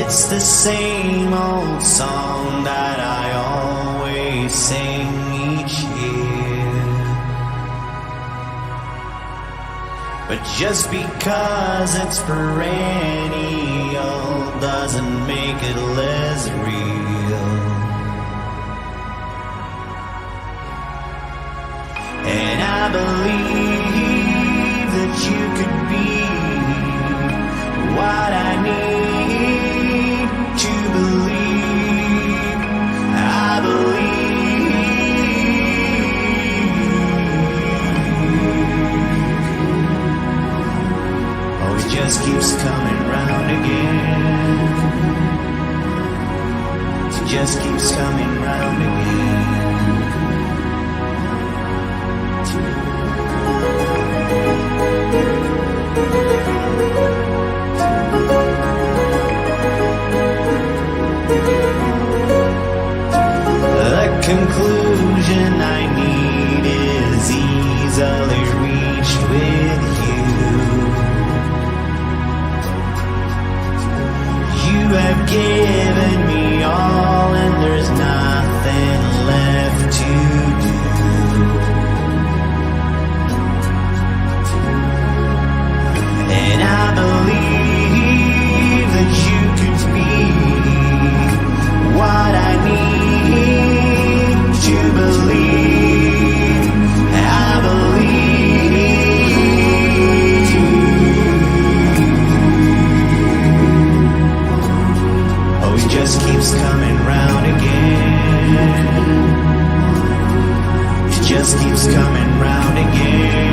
It's the same old song that I always sing each year. But just because it's perennial doesn't make it less real. And I believe that you could be what I need to believe. I believe. Oh, it just keeps coming round again. It just keeps coming round again. The conclusion I need is easily reached with you. You have given me all and there's nothing left to do. And I believe that you could be what I need to believe. I believe. Oh, it just keeps coming round again. It just keeps coming round again.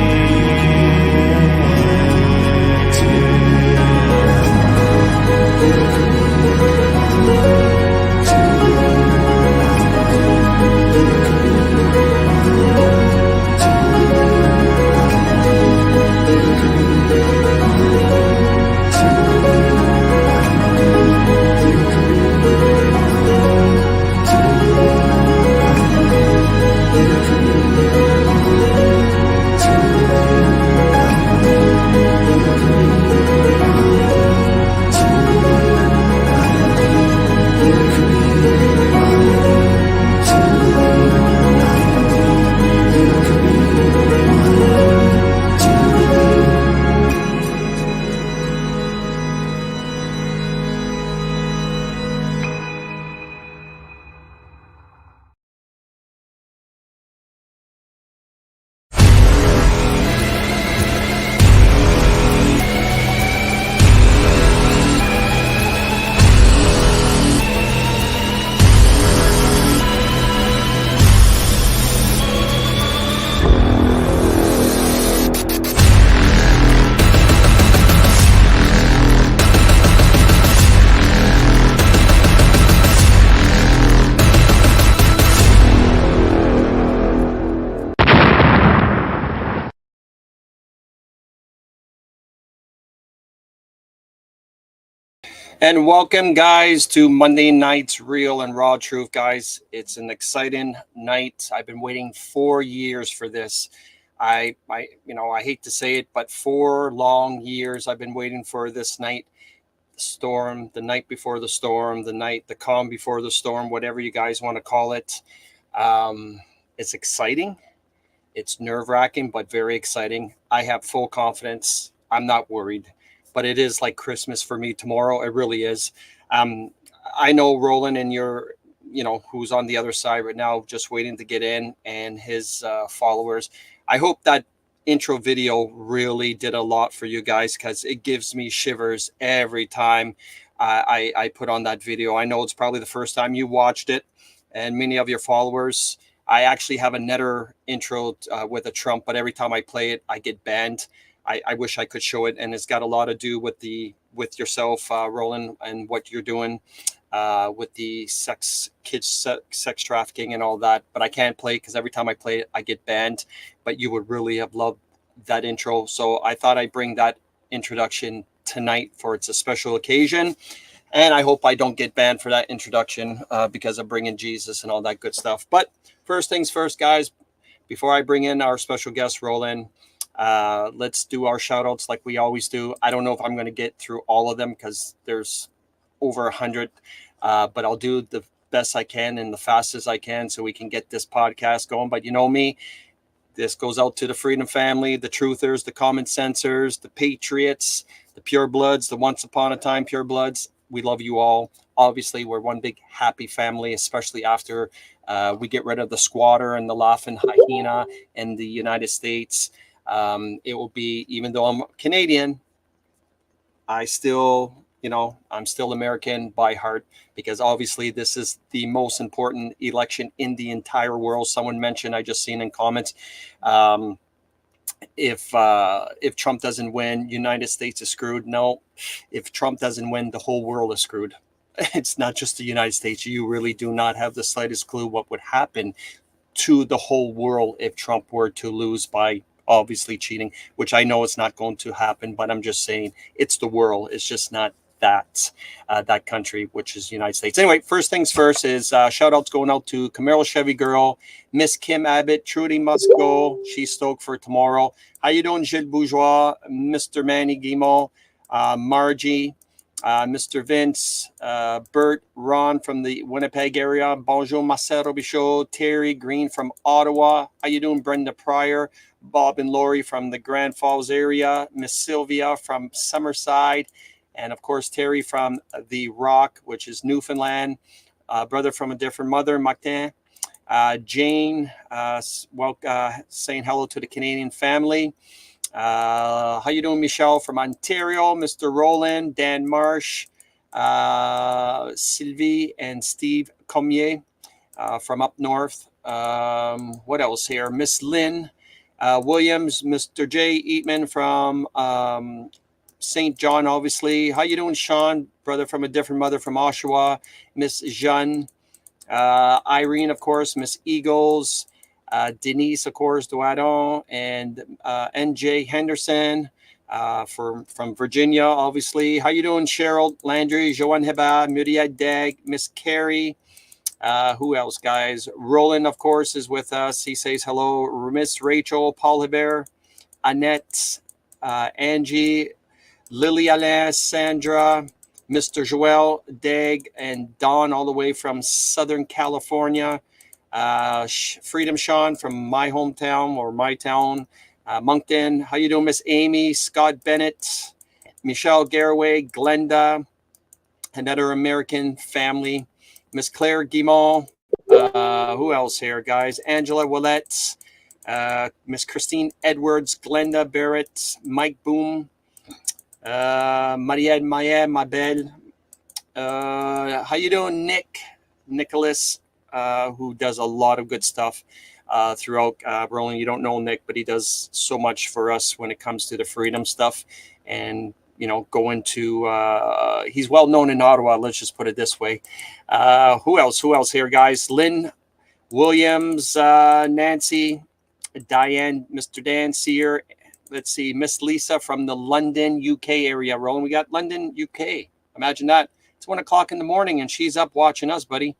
And welcome, guys, to Monday Night's Real and Raw Truth, guys. It's an exciting night. I've been waiting 4 years for this. I hate to say it, but 4 long years I've been waiting for this night. The storm, the night before the storm, the calm before the storm, whatever you guys want to call it. It's exciting. It's nerve-wracking, but very exciting. I have full confidence. I'm not worried. But it is like Christmas for me tomorrow. It really is. I know Roland and who's on the other side right now, just waiting to get in, and his followers. I hope that intro video really did a lot for you guys, because it gives me shivers every time I put on that video. I know it's probably the first time you watched it, and many of your followers. I actually have a netter intro with a Trump, but every time I play it, I get banned. I wish I could show it, and it's got a lot to do with yourself, Roland, and what you're doing with the sex trafficking and all that. But I can't play because every time I play it, I get banned. But you would really have loved that intro, so I thought I'd bring that introduction tonight for it's a special occasion. And I hope I don't get banned for that introduction because of bringing Jesus and all that good stuff. But first things first, guys, before I bring in our special guest, Roland, let's do our shout outs like we always do. I don't know if I'm going to get through all of them because there's over 100, but I'll do the best I can and the fastest I can so we can get this podcast going. But you know me, this goes out to the Freedom family, the truthers, the common sensors, the patriots, the pure bloods, the once upon a time pure bloods. We love you all. Obviously, we're one big happy family, especially after we get rid of the squatter and the laughing hyena in the United States. It will be, even though I'm Canadian, I'm still American by heart, because obviously this is the most important election in the entire world. Someone mentioned, I just seen in comments, if Trump doesn't win, United States is screwed. No, if Trump doesn't win, the whole world is screwed. It's not just the United States. You really do not have the slightest clue what would happen to the whole world if Trump were to lose by obviously cheating, which I know it's not going to happen, but I'm just saying it's the world. It's just not that country, which is the United States. Anyway, first things first is shout outs going out to Camaro Chevy Girl, Miss Kim Abbott, Trudy Musco. She's stoked for tomorrow. How you doing, Gilles Bourgeois, Mr. Manny Guimont, Margie, Mr. Vince, Bert, Ron from the Winnipeg area. Bonjour, Marcel Robichaud, Terry Green from Ottawa. How you doing, Brenda Pryor, Bob and Lori from the Grand Falls area, Miss Sylvia from Summerside, and of course Terry from the Rock, which is Newfoundland. Brother from a different mother, Martin. Jane, saying hello to the Canadian family. How you doing, Michelle from Ontario? Mr. Roland, Dan Marsh, Sylvie, and Steve Comier from up north. What else here? Miss Lynn Williams, Mr. Jay Eatman from St. John, obviously. How you doing, Sean? Brother from a different mother from Oshawa. Miss Jeanne, Irene, of course, Miss Eagles. Denise, of course, Duadon, and NJ Henderson from Virginia, obviously. How you doing, Cheryl Landry, Joanne Heba, Muriel Dag, Miss Carrie. Who else, guys? Roland, of course, is with us. He says hello. Miss Rachel, Paul Hebert, Annette, Angie, Lily Alain, Sandra, Mr. Joel, Dag, and Don, all the way from Southern California. Freedom Sean from my hometown, or my town, Moncton. How you doing, Miss Amy? Scott Bennett, Michelle Garraway, Glenda, another American family, Miss Claire Guimont. Who else here, guys? Angela Willette, Miss Christine Edwards, Glenda Barrett, Mike Boom, Marielle Maillet, ma belle. How you doing, Nicholas? Who does a lot of good stuff throughout Roland. You don't know Nick, but he does so much for us when it comes to the freedom stuff. And, going to, he's well known in Ottawa. Let's just put it this way. Who else here, guys? Lynn Williams, Nancy, Diane, Mr. Dan Sear. Let's see, Miss Lisa from the London, UK area. Roland, we got London, UK. Imagine that. It's 1 o'clock in the morning and she's up watching us, buddy.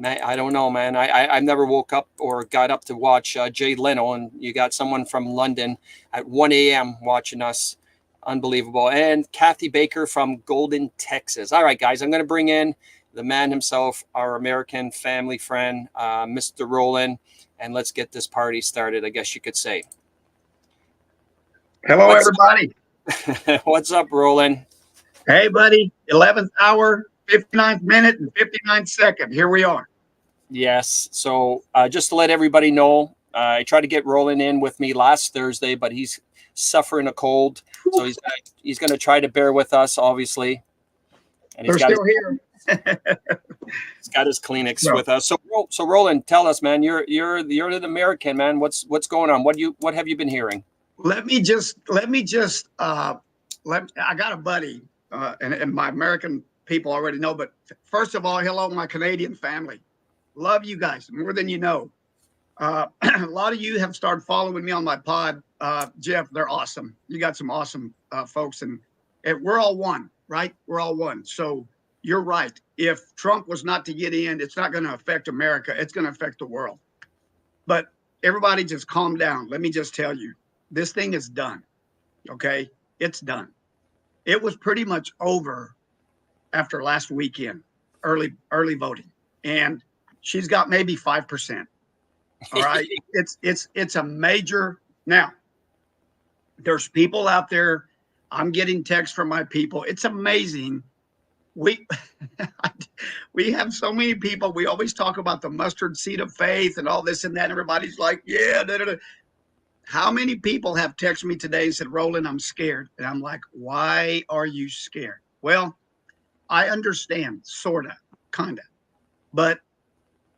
I don't know, man. I never woke up or got up to watch Jay Leno, and you got someone from London at 1 a.m. watching us. Unbelievable. And Kathy Baker from Golden, Texas. All right, guys, I'm going to bring in the man himself, our American family friend, Mr. Roland, and let's get this party started, I guess you could say. Hello, everybody. What's up, Roland? Hey, buddy. 11th hour. 59th minute and 59th second. Here we are. Yes. So just to let everybody know, I tried to get Roland in with me last Thursday, but he's suffering a cold. So he's going to try to bear with us, obviously. And They're still here. He's got his Kleenex with us. So Roland, tell us, man, you're an American, man. What's going on? What have you been hearing? I got a buddy, and my American people already know, but first of all, hello, my Canadian family. Love you guys more than you know. A lot of you have started following me on my pod. Jeff, they're awesome. You got some awesome folks, and we're all one, right? We're all one. So you're right. If Trump was not to get in, it's not going to affect America. It's going to affect the world. But everybody just calm down. Let me just tell you, this thing is done. Okay? It's done. It was pretty much over after last weekend, early voting, and she's got maybe 5%. All right, it's a major. Now, there's people out there. I'm getting texts from my people. It's amazing. We we have so many people. We always talk about the mustard seed of faith and all this and that. And everybody's like, yeah. Da, da, da. How many people have texted me today and said, Roland, I'm scared? And I'm like, why are you scared? Well, I understand, sort of, kind of. But,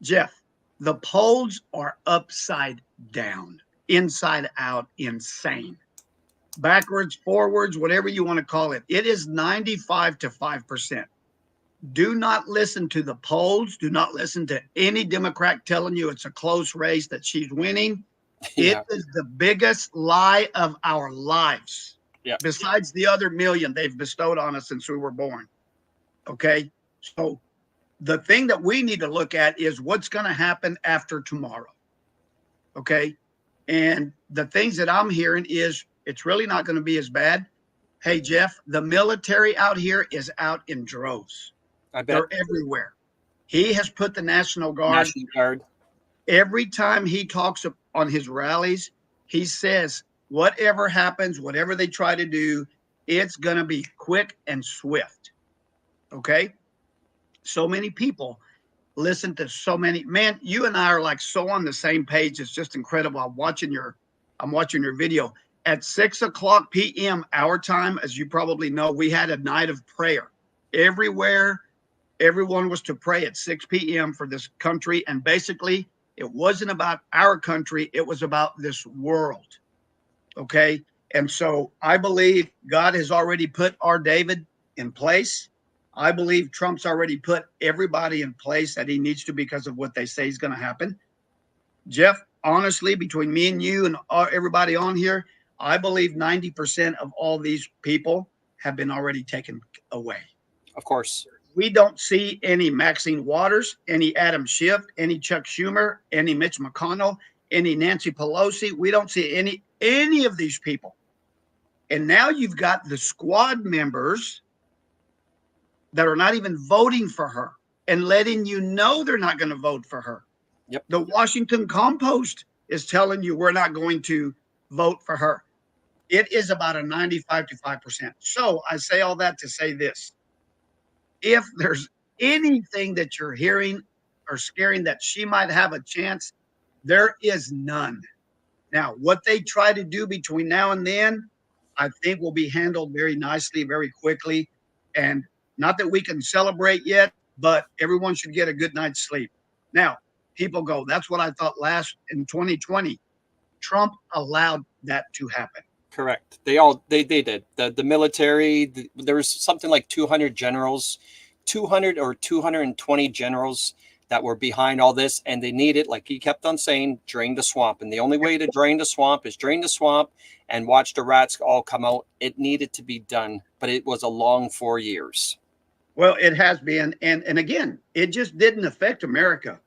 Jeff, the polls are upside down, inside out, insane. Backwards, forwards, whatever you want to call it. It is 95 to 5%. Do not listen to the polls. Do not listen to any Democrat telling you it's a close race, that she's winning. Yeah. It is the biggest lie of our lives. Yeah. Besides the other million they've bestowed on us since we were born. Okay. So the thing that we need to look at is what's going to happen after tomorrow. Okay. And the things that I'm hearing is it's really not going to be as bad. Hey, Jeff, the military out here is out in droves. I bet. They're everywhere. He has put the National Guard. National Guard. Every time he talks on his rallies, he says, whatever happens, whatever they try to do, it's going to be quick and swift. Okay? So many people listen to so many. Man, you and I are like so on the same page. It's just incredible. I'm watching your video. At 6:00 p.m. our time, as you probably know, we had a night of prayer. Everywhere, everyone was to pray at 6 p.m. for this country. And basically, it wasn't about our country. It was about this world. Okay? And so I believe God has already put our David in place. I believe Trump's already put everybody in place that he needs to because of what they say is going to happen. Jeff, honestly, between me and you and everybody on here, I believe 90% of all these people have been already taken away. Of course. We don't see any Maxine Waters, any Adam Schiff, any Chuck Schumer, any Mitch McConnell, any Nancy Pelosi. We don't see any of these people. And now you've got the squad members that are not even voting for her and letting you know they're not going to vote for her. Yep. The Washington Compost is telling you we're not going to vote for her. It is about a 95 to 5%. So I say all that to say this. If there's anything that you're hearing or scaring that she might have a chance, there is none. Now, what they try to do between now and then, I think will be handled very nicely, very quickly. And not that we can celebrate yet, but everyone should get a good night's sleep. Now, people go, that's what I thought in 2020. Trump allowed that to happen. Correct. They did. The military, there was something like 200 generals, 200 or 220 generals that were behind all this. And they needed, like he kept on saying, drain the swamp. And the only way to drain the swamp is drain the swamp and watch the rats all come out. It needed to be done, but it was a long 4 years. Well, it has been. And again, it just didn't affect America.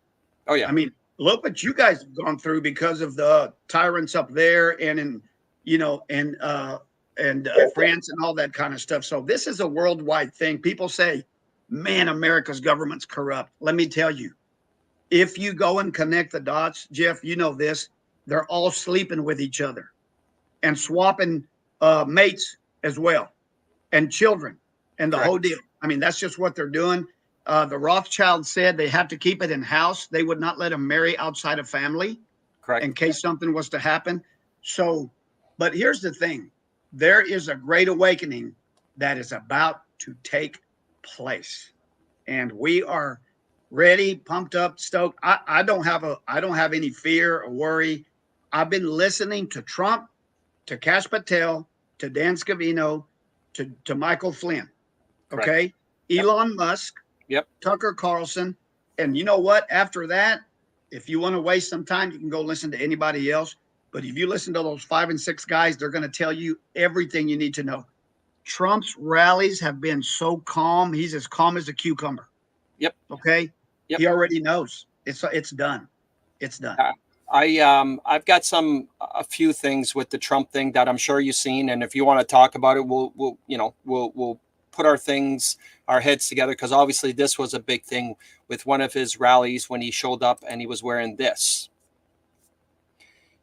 Oh, yeah. I mean, look what you guys have gone through because of the tyrants up there and in, France and all that kind of stuff. So this is a worldwide thing. People say, man, America's government's corrupt. Let me tell you, if you go and connect the dots, Jeff, you know this, they're all sleeping with each other and swapping mates as well and children and the Correct. whole deal. I mean, that's just what they're doing. The Rothschild said they have to keep it in house. They would not let them marry outside of family. Correct. In case something was to happen. So, but here's the thing. There is a great awakening that is about to take place. And we are ready, pumped up, stoked. I don't have any fear or worry. I've been listening to Trump, to Kash Patel, to Dan Scavino, to Michael Flynn. Okay. Correct. Elon Musk. Yep. Tucker Carlson. And you know what? After that, if you want to waste some time, you can go listen to anybody else. But if you listen to those 5 and 6 guys, they're going to tell you everything you need to know. Trump's rallies have been so calm. He's as calm as a cucumber. Yep. Okay. Yep. He already knows. It's done. It's done. I've got a few things with the Trump thing that I'm sure you've seen, and if you want to talk about it, we'll put our heads together, because obviously this was a big thing with one of his rallies when he showed up and he was wearing this.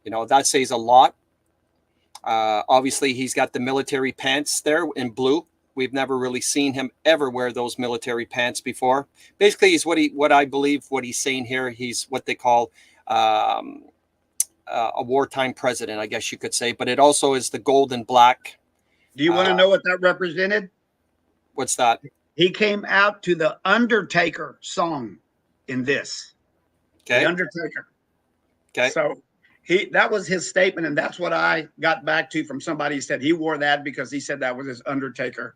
You know, that says a lot. Obviously, he's got the military pants there in blue. We've never really seen him ever wear those military pants before. Basically, he's what I believe what he's saying here. He's what they call a wartime president, I guess you could say. But it also is the gold and black. Do you want to know what that represented? What's that? He came out to the Undertaker song in this. Okay. The Undertaker. Okay. So that was his statement, and that's what I got back to from somebody who said he wore that because he said that was his Undertaker.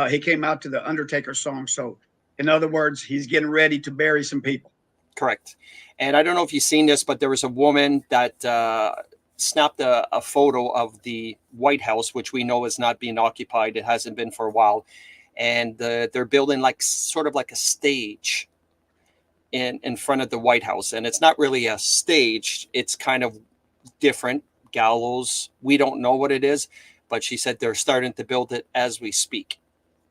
He came out to the Undertaker song. So, in other words, he's getting ready to bury some people. Correct. And I don't know if you've seen this, but there was a woman that snapped a photo of the White House, which we know is not being occupied. It hasn't been for a while. And they're building sort of like a stage in front of the White House. And it's not really a stage. It's kind of different. Gallows. We don't know what it is, but she said they're starting to build it as we speak.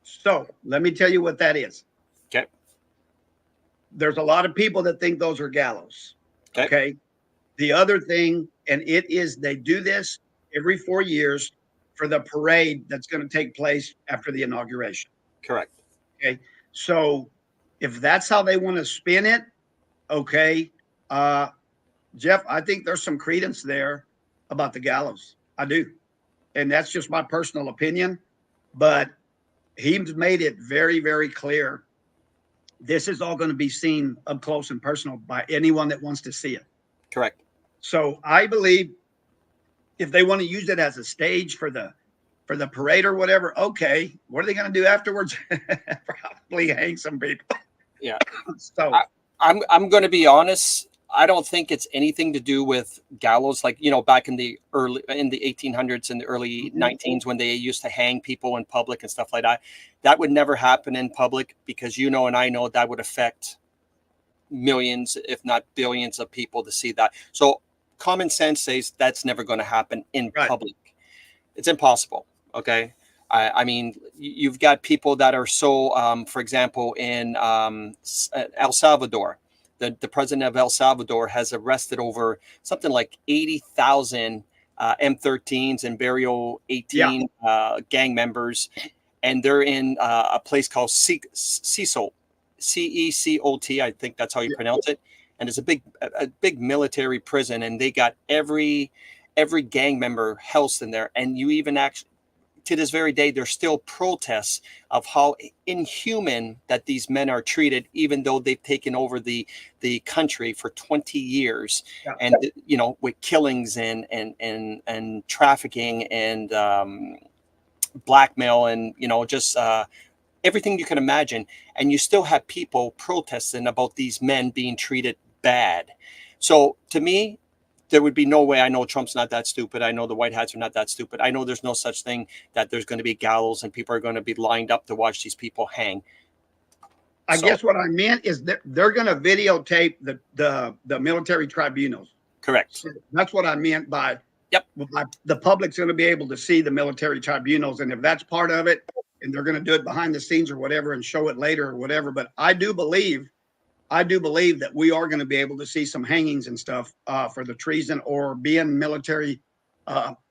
So let me tell you what that is. Okay. There's a lot of people that think those are gallows. Okay. The other thing, and it is, they do this every 4 years for the parade that's going to take place after the inauguration. Correct. Okay. So if that's how they want to spin it, okay. Jeff, I think there's some credence there about the gallows. I do. And that's just my personal opinion. But he's made it very, very clear. This is all going to be seen up close and personal by anyone that wants to see it. Correct. So I believe if they want to use it as a stage for the parade or whatever, okay. What are they going to do afterwards? Probably hang some people. Yeah. So I'm going to be honest. I don't think it's anything to do with gallows, like, you know, back in the 1800s and the early 19s when they used to hang people in public and stuff like that. That would never happen in public because, you know, and I know that would affect millions, if not billions of people to see that. So common sense says that's never going to happen in public. It's impossible. Okay. I mean, you've got people that are so, for example, in El Salvador, the president of El Salvador has arrested over something like 80,000 M13s and Barrio 18 gang members. And they're in a place called CECOT, CECOT. I think that's how you pronounce it. And it's a big military prison. And they got every gang member housed in there. And you even actually, to this very day, there's still protests of how inhuman that these men are treated, even though they've taken over the country for 20 years. Yeah. And, you know, with killings and trafficking and blackmail and, you know, just everything you can imagine. And you still have people protesting about these men being treated bad. So to me, there would be no way. I know Trump's not that stupid. I know the White Hats are not that stupid. I know there's no such thing that there's going to be gallows and people are going to be lined up to watch these people hang. I guess what I meant is that they're going to videotape the military tribunals. Correct. So that's what I meant by, by the public's going to be able to see the military tribunals. And if that's part of it, and they're going to do it behind the scenes or whatever and show it later or whatever. But I do believe that we are going to be able to see some hangings and stuff for the treason or being military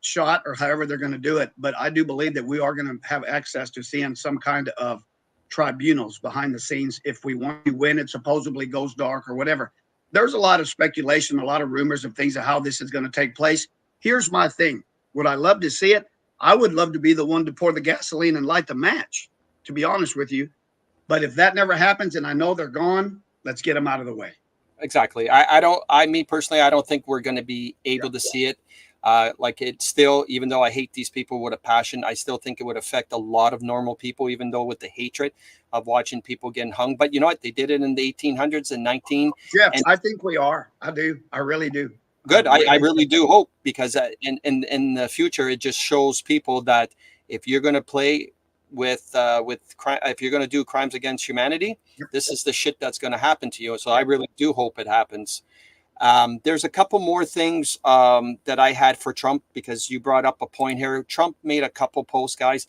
shot or however they're going to do it. But I do believe that we are going to have access to seeing some kind of tribunals behind the scenes if we want to, when it supposedly goes dark or whatever. There's a lot of speculation, a lot of rumors of things of how this is going to take place. Here's my thing. Would I love to see it? I would love to be the one to pour the gasoline and light the match, to be honest with you. But if that never happens and I know they're gone, let's get them out of the way. Exactly. Me personally, I don't think we're going to be able to see it. Like it still, even though I hate these people with a passion, I still think it would affect a lot of normal people, even though with the hatred of watching people getting hung. But you know what? They did it in the 1800s and 19. Jeff, I think we are. I do. I really do. Good. I really do hope, because in the future, it just shows people that if you're going to play with crime, if you're going to do crimes against humanity, this is the shit that's going to happen to you. So I really do hope it happens. There's a couple more things that I had for Trump, because you brought up a point here. Trump made a couple posts, guys.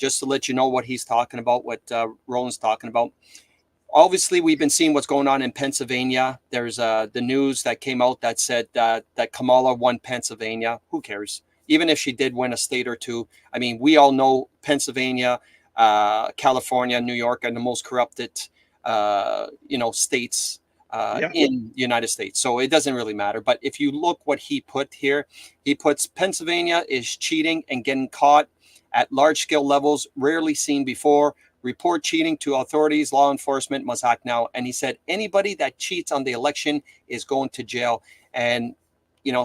just to let you know what he's talking about, what Roland's talking about. Obviously, we've been seeing what's going on in Pennsylvania. There's the news that came out that said that Kamala won Pennsylvania. Who cares? Even if she did win a state or two, I mean, we all know Pennsylvania, California, New York are the most corrupted, states in the United States. So it doesn't really matter. But if you look what he put here, he puts Pennsylvania is cheating and getting caught at large scale levels, rarely seen before. Report cheating to authorities. Law enforcement must act now. And he said anybody that cheats on the election is going to jail. And,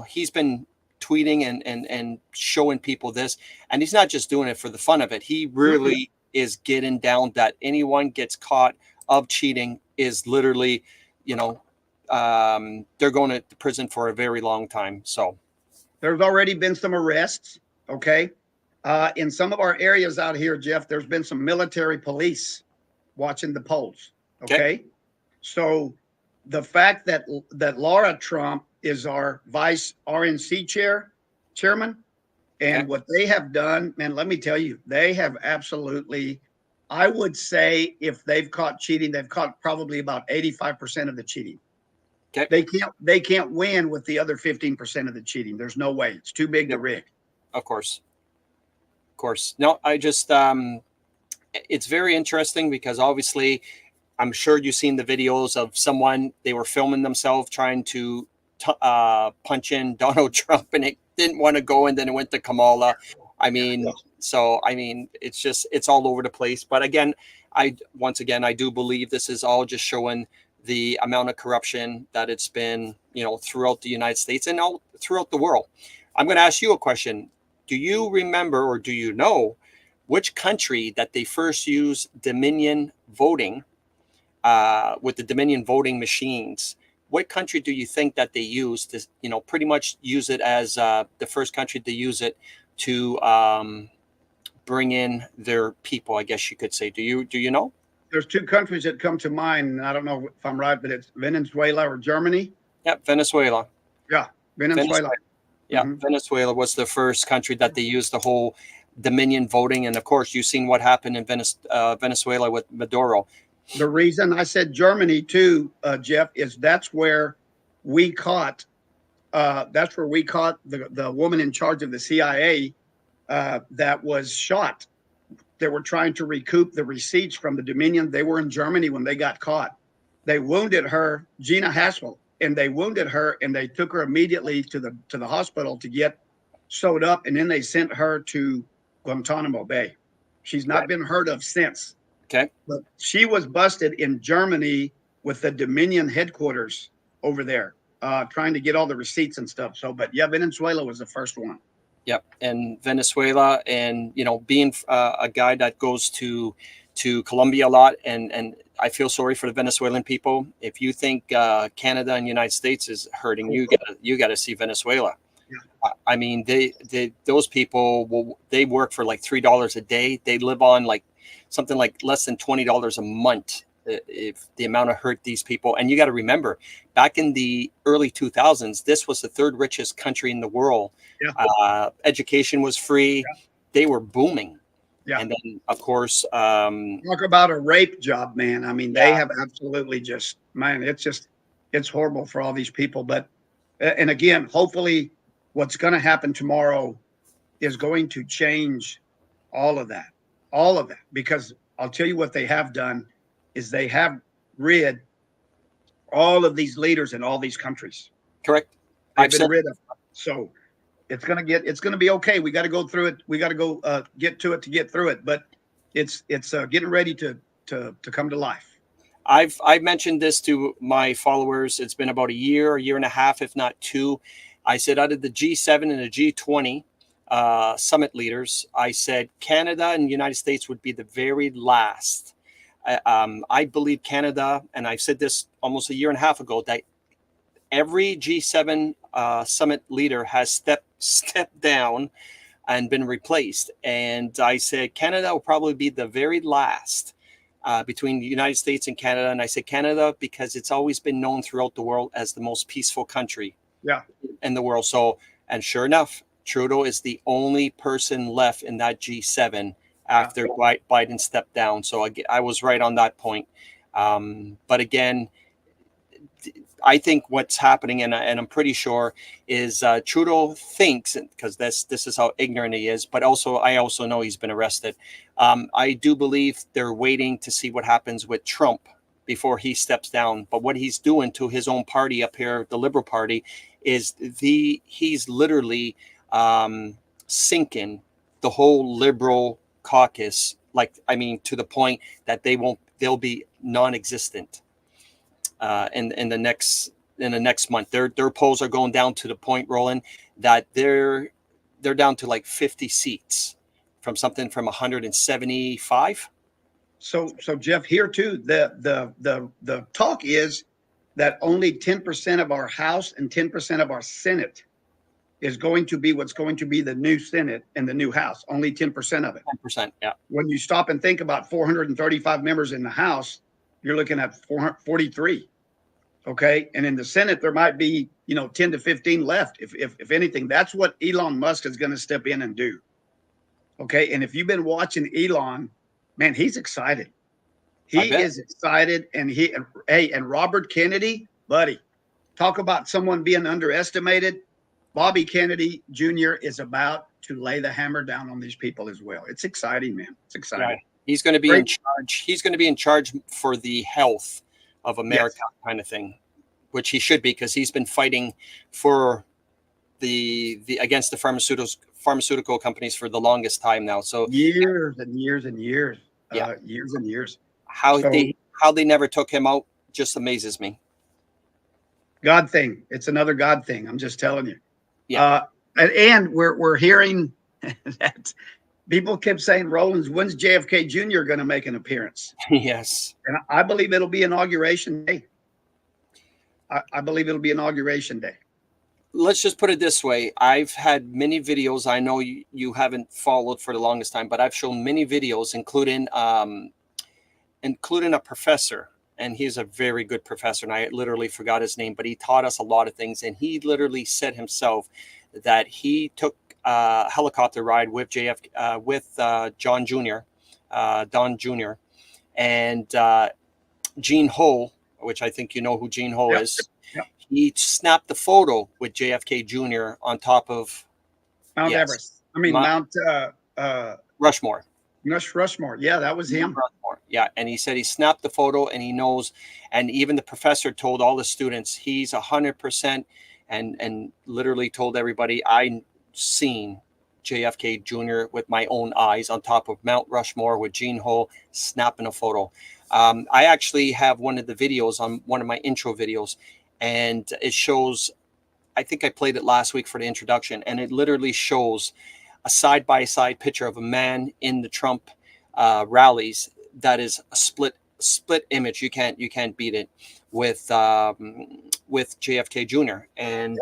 he's been tweeting and showing people this. And he's not just doing it for the fun of it. He really is getting down that anyone gets caught of cheating is literally, they're going to prison for a very long time. So there's already been some arrests. Okay. In some of our areas out here, Jeff, there's been some military police watching the polls. Okay. So the fact that Laura Trump is our vice RNC chairman, and what they have done, man, let me tell you, they have absolutely, I would say if they've caught cheating, they've caught probably about 85% of the cheating. Okay. They can't win with the other 15% of the cheating. There's no way. It's too big to rig. Of course. No, I just, it's very interesting because obviously I'm sure you've seen the videos of someone, they were filming themselves trying to punch in Donald Trump and it didn't want to go. And then it went to Kamala. I mean, it's all over the place. But again, I do believe this is all just showing the amount of corruption that it's been, throughout the United States and all throughout the world. I'm going to ask you a question. Do you remember or do you know which country that they first used Dominion voting with the Dominion voting machines? What country do you think that they used to, pretty much use it as the first country to use it to bring in their people, I guess you could say. Do you know? There's two countries that come to mind. And I don't know if I'm right, but it's Venezuela or Germany. Yep, Venezuela. Yeah, Venezuela. Yeah, Venezuela was the first country that they used the whole Dominion voting. And of course, you've seen what happened in Venezuela with Maduro. The reason I said Germany too, Jeff, is that's where we caught the woman in charge of the CIA that was shot. They were trying to recoup the receipts from the Dominion. They were in Germany when they got caught. They wounded her, Gina Haspel, and they wounded her and they took her immediately to the hospital to get sewed up. And then they sent her to Guantanamo Bay. She's not been heard of since. Okay. But she was busted in Germany with the Dominion headquarters over there, trying to get all the receipts and stuff. So, but yeah, Venezuela was the first one. Yep. And Venezuela, and, being a guy that goes to Colombia a lot, and I feel sorry for the Venezuelan people. If you think Canada and United States is hurting, you got to see Venezuela. Yeah. I mean, those people they work for like $3 a day. They live on like something like less than $20 a month. If the amount of hurt these people, and you got to remember, back in the early 2000s, this was the third richest country in the world. Yeah. Education was free. Yeah. They were booming. Yeah. And then, of course, talk about a rape job, man. I mean, they have absolutely it's horrible for all these people. But, and again, hopefully what's going to happen tomorrow is going to change all of that, because I'll tell you what they have done is they have rid all of these leaders in all these countries. Correct. They've been rid of them. So it's going to be okay. We got to go through it. We got to go get to get through it. But it's getting ready to come to life. I've mentioned this to my followers. It's been about a year and a half, if not two. I said out of the G7 and the G20 summit leaders, I said Canada and the United States would be the very last. I believe Canada, and I said this almost a year and a half ago, that every G7 summit leader has stepped down and been replaced. And I said Canada will probably be the very last between the United States and Canada. And I said Canada because it's always been known throughout the world as the most peaceful country in the world. So, and sure enough, Trudeau is the only person left in that G7 after Biden stepped down. So I was right on that point. But again, I think what's happening, and I'm pretty sure, is Trudeau thinks, because this is how ignorant he is, but also I also know he's been arrested. I do believe they're waiting to see what happens with Trump before he steps down. But what he's doing to his own party up here, the Liberal Party, is he's literally sinking the whole Liberal caucus. Like, I mean, to the point that they'll be non-existent in the next month. Their polls are going down to the point, Roland, that they're down to like 50 seats from 175. So Jeff, here too, the talk is that only 10% of our House and 10% of our Senate is going to be what's going to be the new Senate and the new House. Only 10% of it. 10%, yeah. When you stop and think about 435 members in the House, you're looking at 443. Okay, and in the Senate there might be 10 to 15 left. If anything, that's what Elon Musk is going to step in and do. Okay, and if you've been watching Elon, man, he's excited. He is excited, and and Robert Kennedy, buddy, talk about someone being underestimated. Bobby Kennedy Jr. is about to lay the hammer down on these people as well. It's exciting, man. It's exciting. Yeah. He's going to be in charge. He's going to be in charge for the health of America, kind of thing, which he should be, because he's been fighting for the against the pharmaceutical companies for the longest time now. So years and years and years. Yeah, years and years. How they never took him out just amazes me. God thing. It's another God thing. I'm just telling you. Yeah. And we're hearing that people kept saying, Rollins, when's JFK Jr. going to make an appearance? Yes. And I believe it'll be Inauguration Day. I believe it'll be Inauguration Day. Let's just put it this way. I've had many videos. I know you haven't followed for the longest time, but I've shown many videos, including a professor. And he's a very good professor, and I literally forgot his name, but he taught us a lot of things. And he literally said himself that he took a helicopter ride with John Jr., Don Jr., and Gene Ho, which I think you know who Gene Ho is. Yep. He snapped the photo with JFK Jr. on top of Mount Everest. I mean, Mount Rushmore. Rushmore. Yeah, that was him. Rushmore. Yeah, and he said he snapped the photo, and he knows. And even the professor told all the students he's 100%, and literally told everybody, I seen JFK Jr. with my own eyes on top of Mount Rushmore with Gene Ho snapping a photo. I actually have one of the videos on one of my intro videos, and it shows, I think I played it last week for the introduction, and it literally shows a side-by-side picture of a man in the Trump rallies that is a split image. You can't beat it with JFK Jr. And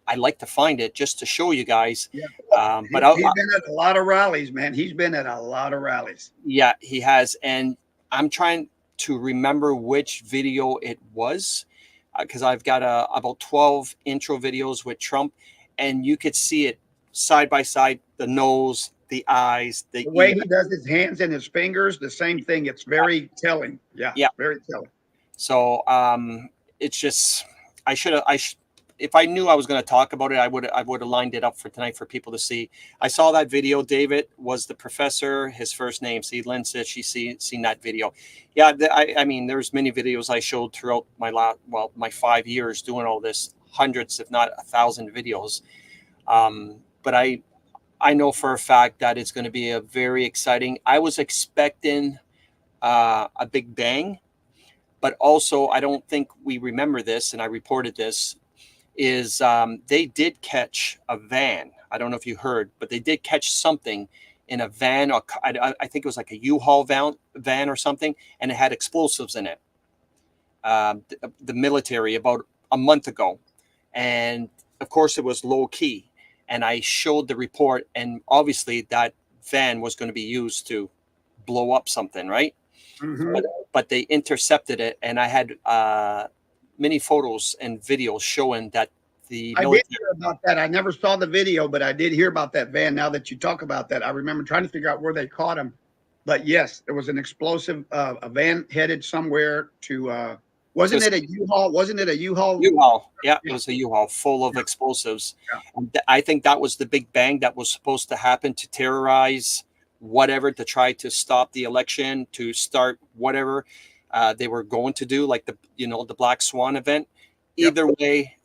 I like to find it just to show you guys. Yeah. But he's been at a lot of rallies, man. He's been at a lot of rallies. Yeah, he has. And I'm trying to remember which video it was, because I've got about 12 intro videos with Trump, and you could see it side by side, the nose, the eyes, the way he does his hands and his fingers, the same thing. It's very telling. Yeah, very telling. So it's just, if I knew I was going to talk about it, I would have lined it up for tonight for people to see. I saw that video. David was the professor. His first name, see, Lynn said she's seen that video. Yeah, I mean, there's many videos I showed throughout my 5 years doing all this, hundreds, if not 1,000 videos. But I know for a fact that it's going to be a very exciting. I was expecting a big bang, but also I don't think we remember this, and I reported this, is they did catch a van. I don't know if you heard, but they did catch something in a van. Or I think it was like a U-Haul van or something, and it had explosives in it. The military about a month ago. And of course it was low key. And I showed the report, and obviously that van was going to be used to blow up something, right? Mm-hmm. But they intercepted it, and I had many photos and videos showing that the I did military. hear about that. I never saw the video, but I did hear about that van. Now that you talk about that, I remember trying to figure out where they caught him. But yes, there was an explosive, a van headed somewhere to, wasn't it a U-Haul? Wasn't it a U-Haul? U-Haul. Yeah, it Yeah, was a U-Haul full of yeah, explosives. yeah. And I think that was the big bang that was supposed to happen to terrorize whatever, to try to stop the election, to start whatever they were going to do, like the Black Swan event. Yep. Either way,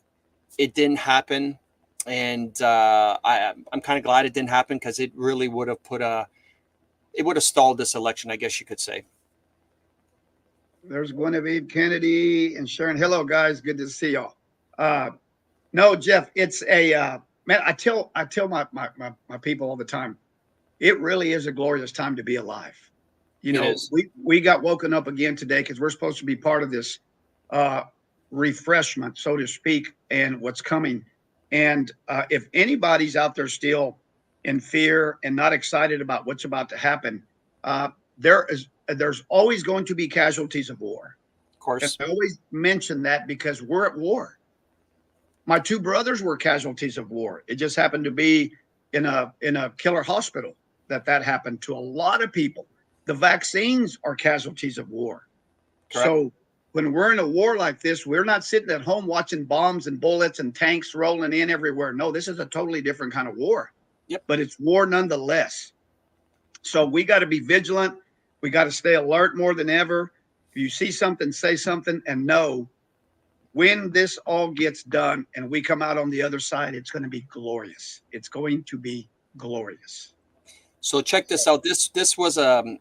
it didn't happen, and I'm kind of glad it didn't happen, because it really would have it would have stalled this election, I guess you could say. There's Guinevere Kennedy and Sharon. Hello, guys. Good to see y'all. No, Jeff, it's a man. I tell my people all the time, it really is a glorious time to be alive. You It know, is. we got woken up again today because we're supposed to be part of this refreshment, so to speak, and what's coming. And if anybody's out there still in fear and not excited about what's about to happen, there's always going to be casualties of war. Of And course. I always mention that because we're at war. My two brothers were casualties of war. It just happened to be in a killer hospital that happened to a lot of people. The vaccines are casualties of war. Correct. So when we're in a war like this, we're not sitting at home watching bombs and bullets and tanks rolling in everywhere. No, this is a totally different kind of war. Yep. But it's war nonetheless. So we got to be vigilant. We got to stay alert more than ever. If you see something, say something, and know when this all gets done and we come out on the other side, it's going to be glorious. It's going to be glorious. So check this out. This was a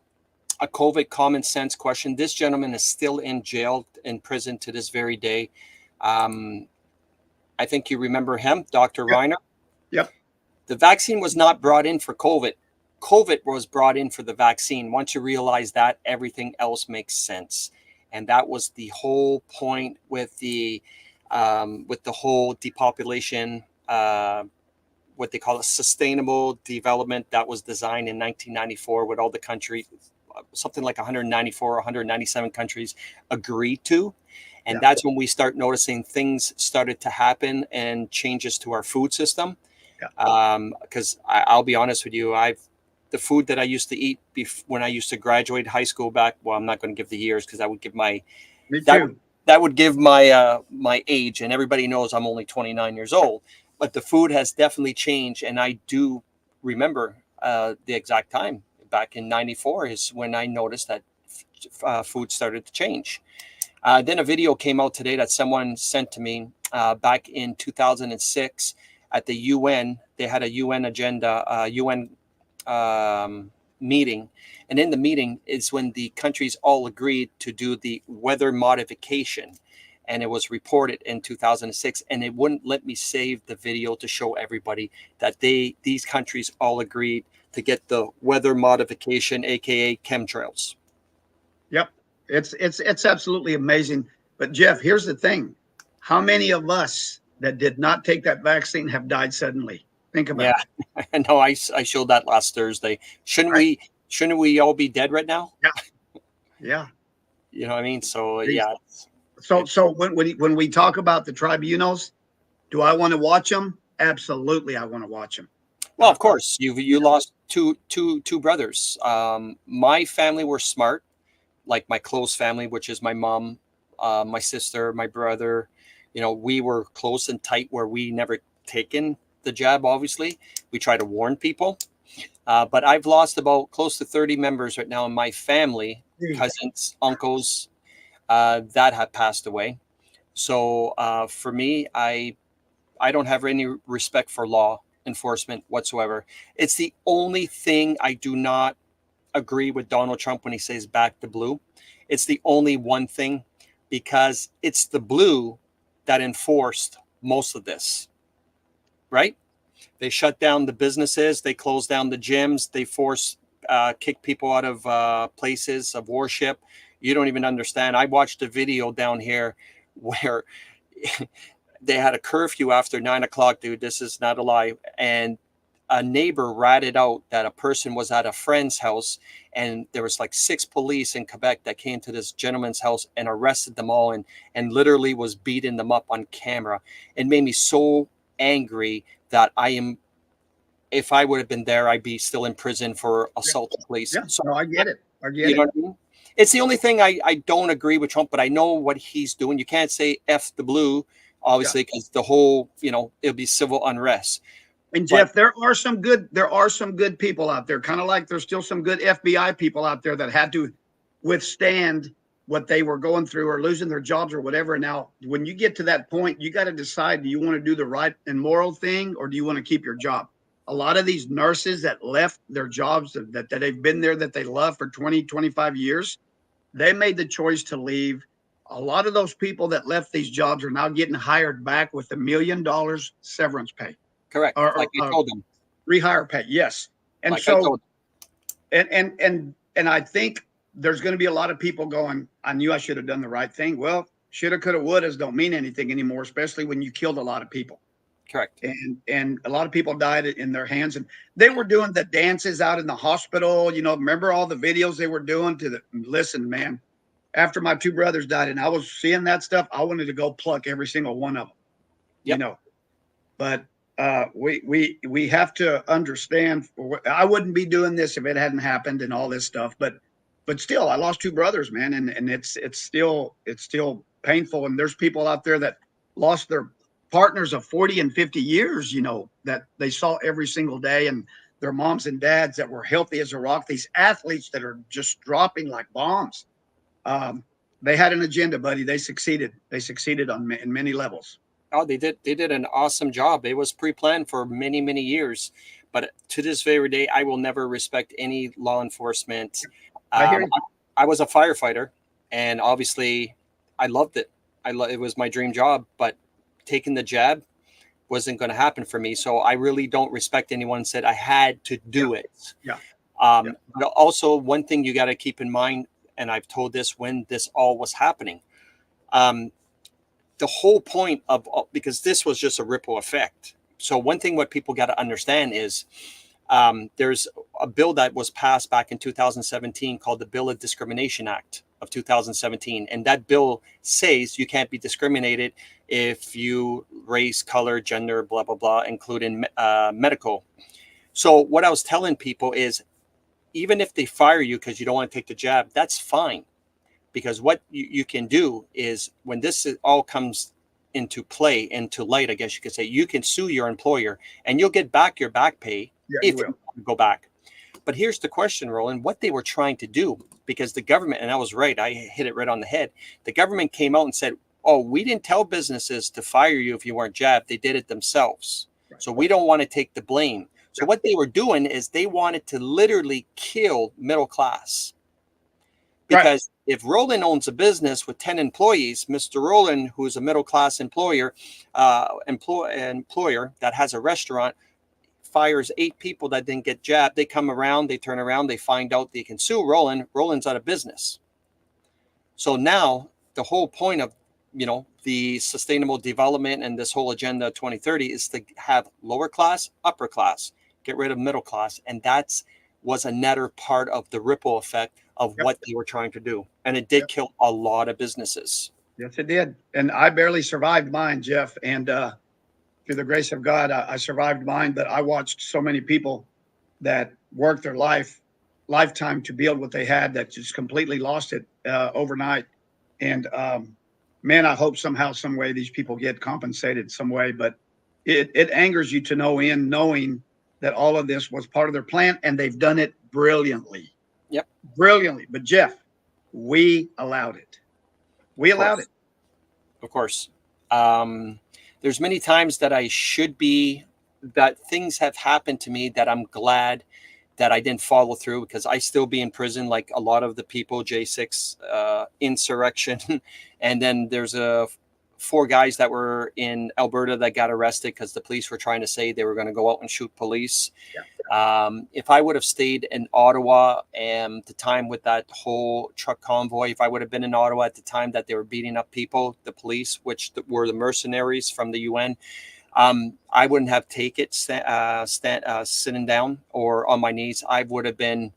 COVID common sense question. This gentleman is still in jail, in prison to this very day. I think you remember him, Dr. Yep. Reiner. Yep. The vaccine was not brought in for COVID. COVID was brought in for the vaccine. Once you realize that, everything else makes sense. And that was the whole point with the whole depopulation, what they call a sustainable development that was designed in 1994, with all the countries, something like 194 or 197 countries agreed to. And Yeah. that's when we start noticing things started to happen and changes to our food system. Yeah. Because I'll be honest with you, the food that I used to eat when I used to graduate high school back, well, I'm not going to give the years, because that would give Me that too. that would give my age, and everybody knows I'm only 29 years old. But the food has definitely changed, and I do remember the exact time back in '94 is when I noticed that food started to change. Then a video came out today that someone sent to me back in 2006 at the UN. They had a UN agenda, UN meeting, and in the meeting is when the countries all agreed to do the weather modification, and it was reported in 2006. And it wouldn't let me save the video to show everybody that these countries all agreed to get the weather modification, aka chemtrails. Yep. It's absolutely amazing. But Jeff, here's the thing. How many of us that did not take that vaccine have died suddenly? Think about Yeah, I know. I showed that last Thursday. Shouldn't Right. we all be dead right now? it. Yeah. You know what I mean? So Please. yeah. So when we talk about the tribunals, do I want to watch them? Absolutely, I want to watch them. Well, of course, you lost two brothers. My family were smart, like my close family, which is my mom, my sister, my brother. You know, we were close and tight, where we never taken the jab. Obviously, we try to warn people. But I've lost about close to 30 members right now in my family, cousins, uncles, that have passed away. So for me, I don't have any respect for law enforcement whatsoever. It's the only thing I do not agree with Donald Trump when he says back the blue. It's the only one thing, because it's the blue that enforced most of this, right? They shut down the businesses, they closed down the gyms, they kick people out of places of worship. You don't even understand. I watched a video down here where they had a curfew after 9 o'clock, dude. This is not a lie. And a neighbor ratted out that a person was at a friend's house, and there was like 6 police in Quebec that came to this gentleman's house and arrested them all, and literally was beating them up on camera. It made me so angry that if I would have been there, I'd be still in prison for assaulting police. Yeah, So no, I get it. I get you know it. what I mean? It's the only thing I don't agree with Trump, but I know what he's doing. You can't say F the blue, obviously, because the whole, it'll be civil unrest. And Jeff, there are some good people out there, kind of like there's still some good FBI people out there that had to withstand what they were going through or losing their jobs or whatever. And now, when you get to that point, you got to decide, do you want to do the right and moral thing, or do you want to keep your job? A lot of these nurses that left their jobs that they've been there, that they love for 20, 25 years, they made the choice to leave. A lot of those people that left these jobs are now getting hired back with $1 million severance pay. Correct. Like I told them. Rehire pay, yes. And like so, and I think there's going to be a lot of people going, I knew I should have done the right thing. Well, shoulda, coulda, wouldas don't mean anything anymore, especially when you killed a lot of people. Correct. And a lot of people died in their hands, and they were doing the dances out in the hospital. Remember all the videos they were doing listen, man, after my 2 brothers died and I was seeing that stuff, I wanted to go pluck every single one of them, but we have to understand, I wouldn't be doing this if it hadn't happened and all this stuff, but still, I lost 2 brothers, man. And it's still painful. And there's people out there that lost their partners of 40 and 50 years, that they saw every single day, and their moms and dads that were healthy as a rock, these athletes that are just dropping like bombs. They had an agenda, buddy. They succeeded in many levels. Oh, they did an awesome job. It was pre-planned for many, many years, but to this very day, I will never respect any law enforcement. I was a firefighter, and obviously I loved it. It was my dream job, but taking the jab wasn't going to happen for me. So I really don't respect anyone said I had to do it. Yeah. But also, one thing you got to keep in mind, and I've told this when this all was happening, the whole point because this was just a ripple effect. So one thing what people got to understand is there's a bill that was passed back in 2017 called the Bill of Discrimination Act of 2017. And that bill says you can't be discriminated if you race, color, gender, blah, blah, blah, including medical. So what I was telling people is, even if they fire you because you don't want to take the jab, that's fine. Because what you can do is, when this all comes into light, I guess you could say, you can sue your employer and you'll get back your back pay if you go back. But here's the question, Roland, what they were trying to do, because the government, and I was right, I hit it right on the head. The government came out and said, oh, we didn't tell businesses to fire you if you weren't jabbed. They did it themselves. Right. So we don't want to take the blame. So what they were doing is they wanted to literally kill middle class. Because if Roland owns a business with 10 employees, Mr. Roland, who is a middle class employer that has a restaurant, fires 8 people that didn't get jabbed. They come around, they turn around, they find out they can sue Roland. Roland's out of business. So now the whole point of the sustainable development and this whole agenda 2030 is to have lower class, upper class, get rid of middle class, and was another part of the ripple effect of what they were trying to do. And it did kill a lot of businesses. Yes, it did. And I barely survived mine, Jeff. And through the grace of God, I survived mine. But I watched so many people that worked their lifetime to build what they had that just completely lost it overnight. And man, I hope somehow, some way these people get compensated some way. But it angers you to no end, knowing that all of this was part of their plan, and they've done it brilliantly. Yep. Brilliantly. But Jeff, we allowed it. We allowed it. Of course. There's many times that that things have happened to me that I'm glad that I didn't follow through, because I still be in prison like a lot of the people, J6 insurrection. And then there's 4 guys that were in Alberta that got arrested because the police were trying to say they were going to go out and shoot police. Yeah. If I would have stayed in Ottawa and the time with that whole truck convoy, if I would have been in Ottawa at the time that they were beating up people, the police, which were the mercenaries from the UN, I wouldn't have sitting down or on my knees. I would have been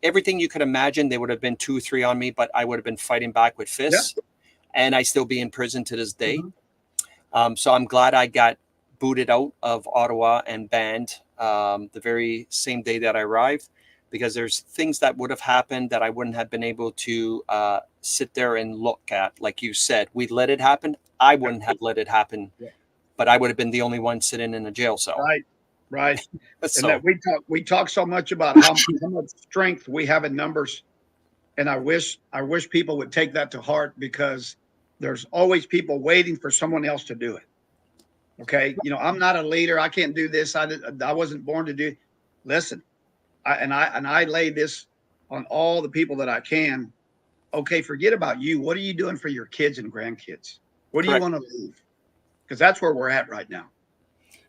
everything you could imagine. They would have been 2-3 on me, but I would have been fighting back with fists, and I still be in prison to this day. So I'm glad I got booted out of Ottawa and banned the very same day that I arrived, because there's things that would have happened that I wouldn't have been able to sit there and look at. Like you said, we let it happen. I wouldn't have let it happen, but I would have been the only one sitting in a jail cell. Right. So, And that we talk so much about how much strength we have in numbers, and I wish people would take that to heart, because there's always people waiting for someone else to do it. Okay, I'm not a leader. I can't do this. I wasn't born to do. Listen, I lay this on all the people that I can. Okay, forget about you. What are you doing for your kids and grandkids? What do you want to leave? Because that's where we're at right now.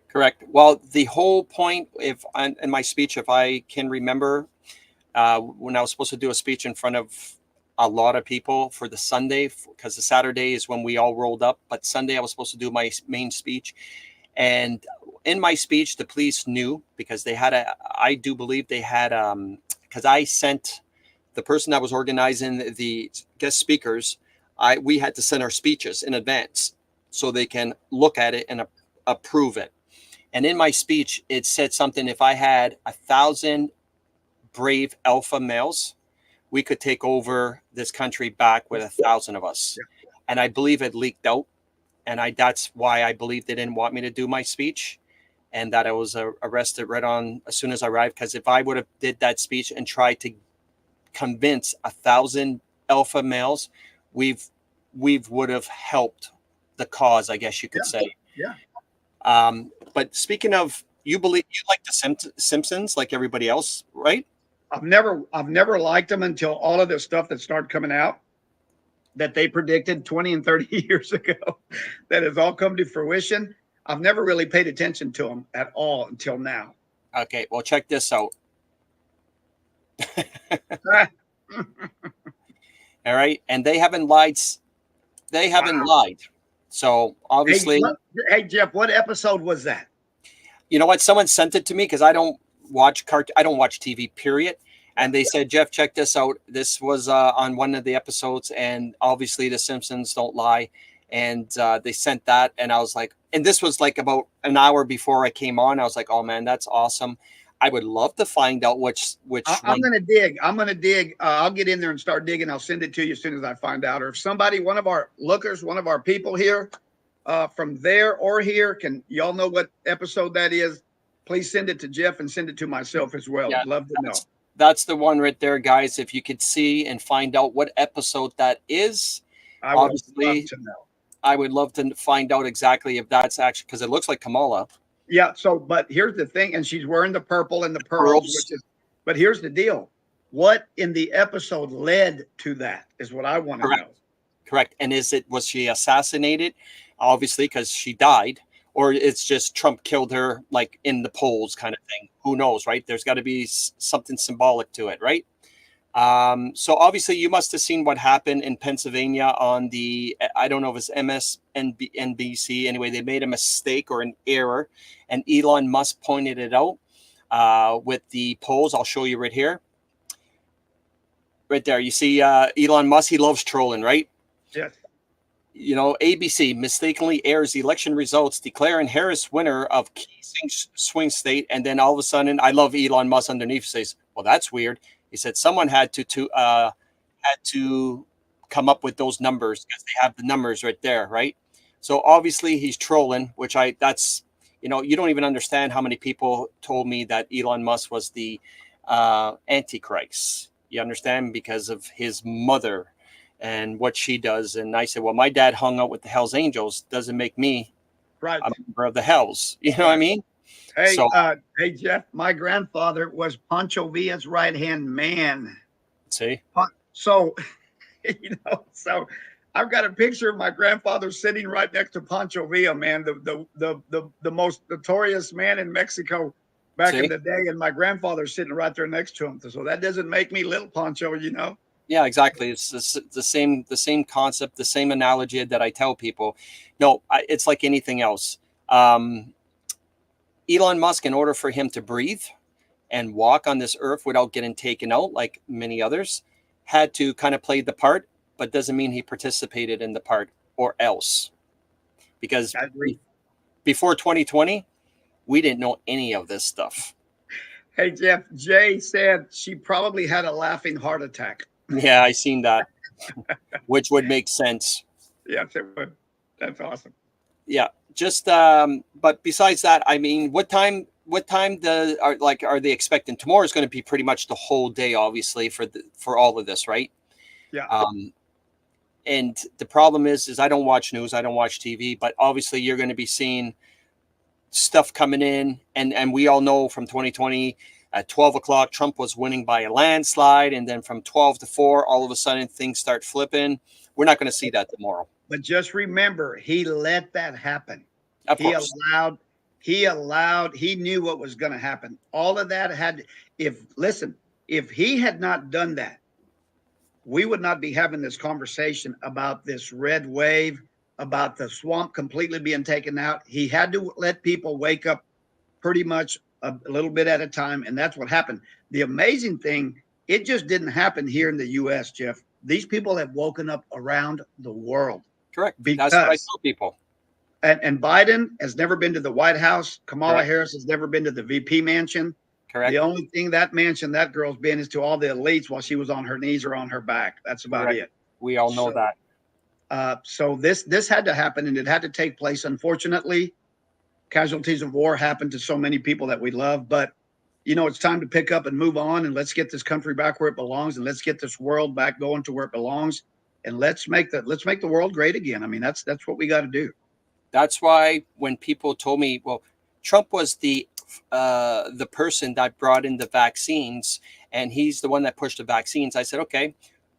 Correct. Well, the whole point, in my speech, if I can remember, when I was supposed to do a speech in front of a lot of people for the Sunday, because the Saturday is when we all rolled up, but Sunday I was supposed to do my main speech. And in my speech, the police knew, because I do believe they had, because I sent the person that was organizing the guest speakers, we had to send our speeches in advance so they can look at it and approve it. And in my speech, it said something, if I had 1,000 brave alpha males, we could take over this country back with 1,000 of us. And I believe it leaked out. And that's why I believe they didn't want me to do my speech, and that I was arrested right on as soon as I arrived. Because if I would have did that speech and tried to convince 1,000 alpha males, we would have helped the cause, I guess you could say. But speaking of, you like the Simpsons like everybody else, right? I've never liked them until all of this stuff that started coming out that they predicted 20 and 30 years ago that has all come to fruition. I've never really paid attention to them at all until now. Okay, well, check this out. All right, and they haven't lied. So obviously, hey Jeff, what episode was that? You know what? Someone sent it to me, because I don't watch TV, period. And they said, Jeff, check this out. This was on one of the episodes, and obviously the Simpsons don't lie. And they sent that, and I was like, and this was like about an hour before I came on. I was like, oh man, that's awesome. I would love to find out which. I'm gonna dig. I'll get in there and start digging. I'll send it to you as soon as I find out. Or if somebody, one of our lookers, one of our people here, from there or here, can y'all know what episode that is? Please send it to Jeff and send it to myself as well. Yeah, love to know. That's the one right there, guys. If you could see and find out what episode that is, I would love to find out exactly if that's actually, because it looks like Kamala. Yeah. So, but here's the thing, and she's wearing the purple and the pearls. But here's the deal: what in the episode led to that is what I want to know. Correct. And was she assassinated? Obviously, because she died. Or it's just Trump killed her, like in the polls kind of thing. Who knows, right? There's got to be something symbolic to it, right? So obviously you must have seen what happened in Pennsylvania on I don't know if it's MSNBC. Anyway, they made a mistake or an error, and Elon Musk pointed it out with the polls. I'll show you right here. Right there. You see Elon Musk, he loves trolling, right? Yes. ABC mistakenly airs election results declaring Harris winner of key swing state. And then all of a sudden, I love Elon Musk underneath says, well, that's weird. He said someone had to come up with those numbers, because they have the numbers right there, right? So obviously he's trolling, which you don't even understand how many people told me that Elon Musk was the Antichrist. You understand? Because of his mother and what she does. And I said, well, my dad hung out with the Hells Angels. Doesn't make me a member of the Hells. You know what I mean? Hey, hey, Jeff, my grandfather was Pancho Villa's right-hand man. See? So, so I've got a picture of my grandfather sitting right next to Pancho Villa, man, the most notorious man in Mexico back in the day. And my grandfather's sitting right there next to him. So that doesn't make me little Pancho, Yeah, exactly. It's the same concept, the same analogy that I tell people. No, it's like anything else. Um, Elon Musk, in order for him to breathe and walk on this earth without getting taken out like many others, had to kind of play the part, but doesn't mean he participated in the part or else. Because I agree. before 2020, we didn't know any of this stuff. Hey, Jeff, Jay said she probably had a laughing heart attack. Yeah, I seen that, which would make sense. Yes, it would. That's awesome. Yeah, just but besides that, I mean, what time are they expecting? Tomorrow is going to be pretty much the whole day, obviously, for all of this, right? Yeah. And the problem is I don't watch news, I don't watch TV, but obviously you're going to be seeing stuff coming in, and we all know from 2020 at 12 o'clock Trump was winning by a landslide, and then from 12 to 4 all of a sudden things start flipping. We're not going to see that tomorrow. But just remember, he let that happen. Of course. He knew what was going to happen. All of that if he had not done that, we would not be having this conversation about this red wave, about the swamp completely being taken out. He had to let people wake up pretty much a little bit at a time, and that's what happened. The amazing thing, it just didn't happen here in the U.S., Jeff. These people have woken up around the world. Correct. That's what I tell people. And Biden has never been to the White House. Kamala Harris has never been to the VP mansion. Correct. The only thing that mansion that girl's been is to all the elites while she was on her knees or on her back. That's about it. We all know that. So this had to happen, and it had to take place. Unfortunately, casualties of war happened to so many people that we love. But it's time to pick up and move on, and let's get this country back where it belongs, and let's get this world back going to where it belongs, and let's make the world great again. I mean, that's what we got to do. That's why when people told me, well, Trump was the person that brought in the vaccines, and he's the one that pushed the vaccines, I said, okay.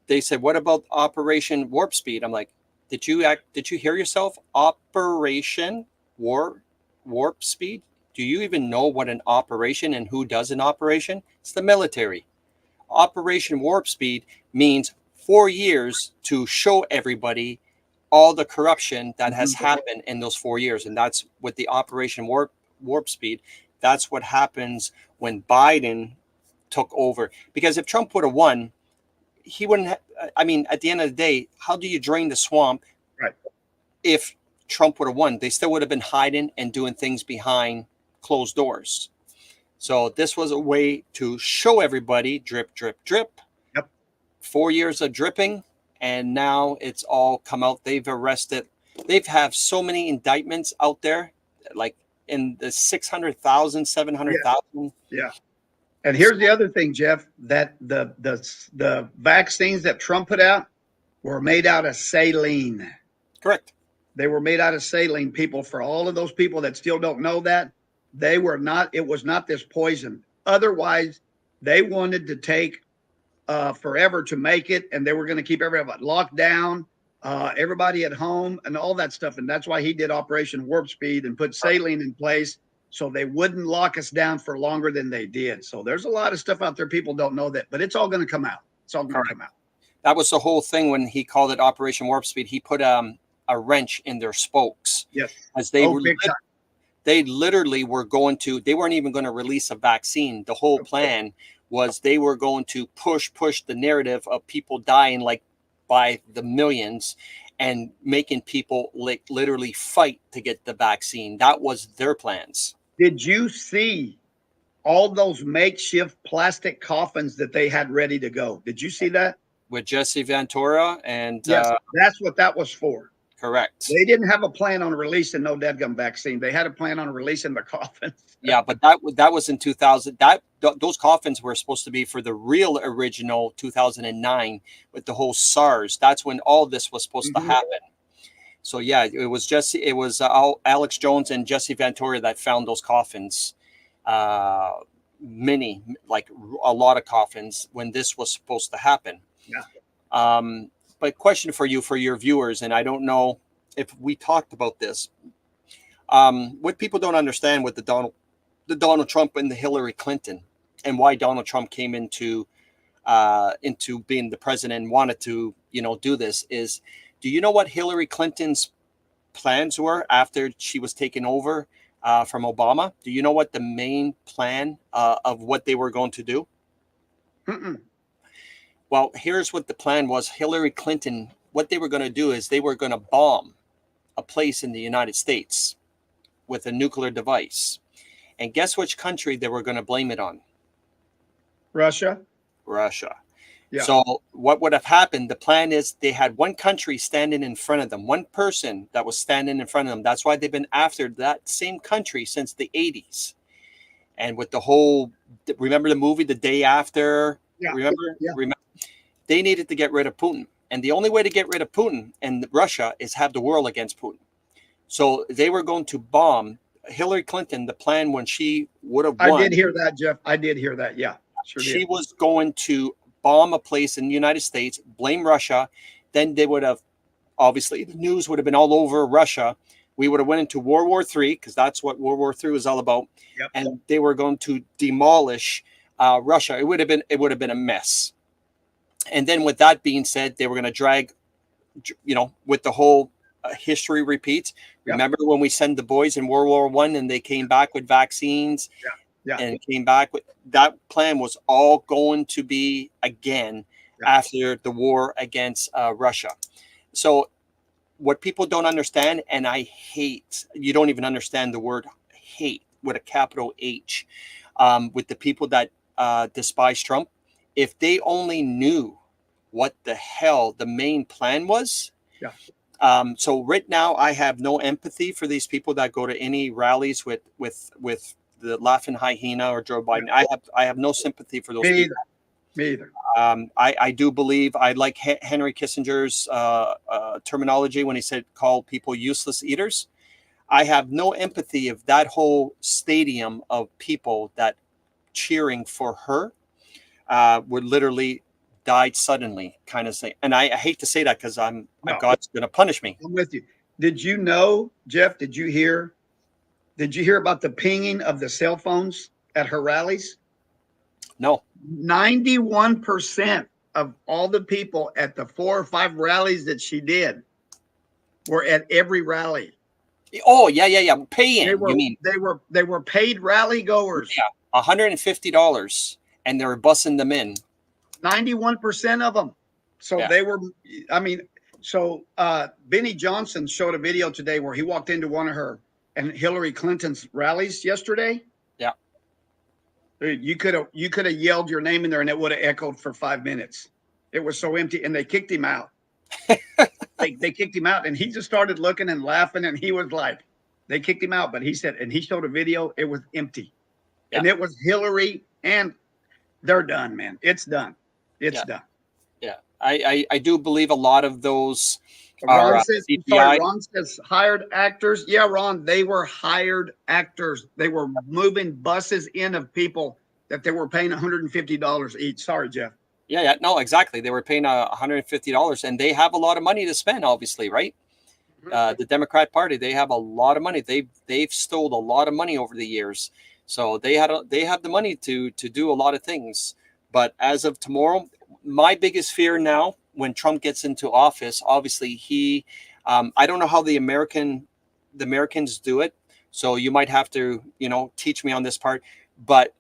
They said, what about Operation Warp Speed? I'm like, did you hear yourself? Operation Warp Speed? Do you even know what an operation and who does an operation? It's the military. Operation Warp Speed means 4 years to show everybody all the corruption that has happened in those 4 years. And that's with the Operation Warp Speed. That's what happens when Biden took over. Because if Trump would have won, he wouldn't at the end of the day, how do you drain the swamp? Right. If Trump would have won, they still would have been hiding and doing things behind closed doors. So this was a way to show everybody drip, drip, drip. Yep. 4 years of dripping. And now it's all come out. They've have so many indictments out there, like in the 600,000, 700,000. Yeah. And here's the other thing, Jeff, that the vaccines that Trump put out were made out of saline. Correct. They were made out of saline, people. For all of those people that still don't know that, it was not this poison. Otherwise, they wanted to take forever to make it, and they were going to keep everybody locked down, everybody at home, and all that stuff. And that's why he did Operation Warp Speed and put saline in place so they wouldn't lock us down for longer than they did. So there's a lot of stuff out there people don't know that, but it's all going to come out. It's all going to come out. That was the whole thing when he called it Operation Warp Speed. He put a wrench in their spokes. Yes, as they literally were going to. They weren't even going to release a vaccine. The whole plan was they were going to push the narrative of people dying like by the millions and making people like literally fight to get the vaccine. That was their plans. Did you see all those makeshift plastic coffins that they had ready to go? Did you see that? With Jesse Ventura and yes, that's what that was for. Correct. They didn't have a plan on releasing no deadgum vaccine. They had a plan on releasing the coffins. Yeah, but that was in 2000. Those coffins were supposed to be for the real original 2009 with the whole SARS. That's when all this was supposed to happen. So yeah, it was Alex Jones and Jesse Ventura that found those coffins. Many, like a lot of coffins when this was supposed to happen. Yeah. But question for you, for your viewers, and I don't know if we talked about this. What people don't understand with the Donald Trump and the Hillary Clinton, and why Donald Trump came into being the president and wanted to, do this is, do you know what Hillary Clinton's plans were after she was taken over from Obama? Do you know what the main plan of what they were going to do? Mm-mm. Well, here's what the plan was. Hillary Clinton, what they were going to do is they were going to bomb a place in the United States with a nuclear device. And guess which country they were going to blame it on? Russia. Russia. Yeah. So what would have happened? The plan is they had one country standing in front of them, one person that was standing in front of them. That's why they've been after that same country since the 80s. And with the whole, remember the movie The Day After? Yeah. Remember? Yeah. They needed to get rid of Putin. And the only way to get rid of Putin and Russia is have the world against Putin. So they were going to bomb Hillary Clinton. The plan when she would have won. I did hear that, Jeff. I did hear that. Yeah. Sure she did. was going to bomb a place in the United States, blame Russia. Then they would have, obviously, the news would have been all over Russia. We would have went into World War III because that's what World War III was all about. Yep. And they were going to demolish Russia. It would have been a mess. And then with that being said, they were going to drag, with the whole history repeats. Yep. Remember when we sent the boys in World War I and they came back with vaccines? Yeah. And came back with that plan was all going to be again after the war against Russia. So what people don't understand, and I hate, you don't even understand the word hate with a capital H, with the people that despise Trump. If they only knew what the hell the main plan was. Yeah. So right now I have no empathy for these people that go to any rallies with the laughing hyena or Joe Biden. I have no sympathy for those people. Me either. I do believe I like Henry Kissinger's terminology when he said call people useless eaters. I have no empathy of that whole stadium of people that cheering for her would literally died suddenly kind of thing. And I hate to say that because God's going to punish me. I'm with you. Did you know, Jeff, did you hear about the pinging of the cell phones at her rallies? No. 91% of all the people at the 4 or 5 rallies that she did were at every rally. Oh, yeah. Paying, you mean? They were paid rally goers. Yeah, $150, and they were bussing them in. 91% of them. So they were, Benny Johnson showed a video today where he walked into one of her and Hillary Clinton's rallies yesterday. Yeah. Dude, you could have yelled your name in there and it would have echoed for 5 minutes. It was so empty, and they kicked him out. They kicked him out, and he just started looking and laughing, and he was like, they kicked him out. But he said, and he showed a video, it was empty. Yeah. And it was Hillary, and they're done, man. It's done. It's done. Yeah. I do believe a lot of those Ron says hired actors. Yeah, Ron, they were hired actors. They were moving buses in of people that they were paying $150 each. Sorry, Jeff. Yeah, no, exactly. They were paying $150, and they have a lot of money to spend, obviously, right? The Democrat Party, they have a lot of money. They've stole a lot of money over the years, so they have the money to do a lot of things. But as of tomorrow, my biggest fear now, when Trump gets into office, obviously I don't know how the Americans do it, so you might have to teach me on this part. But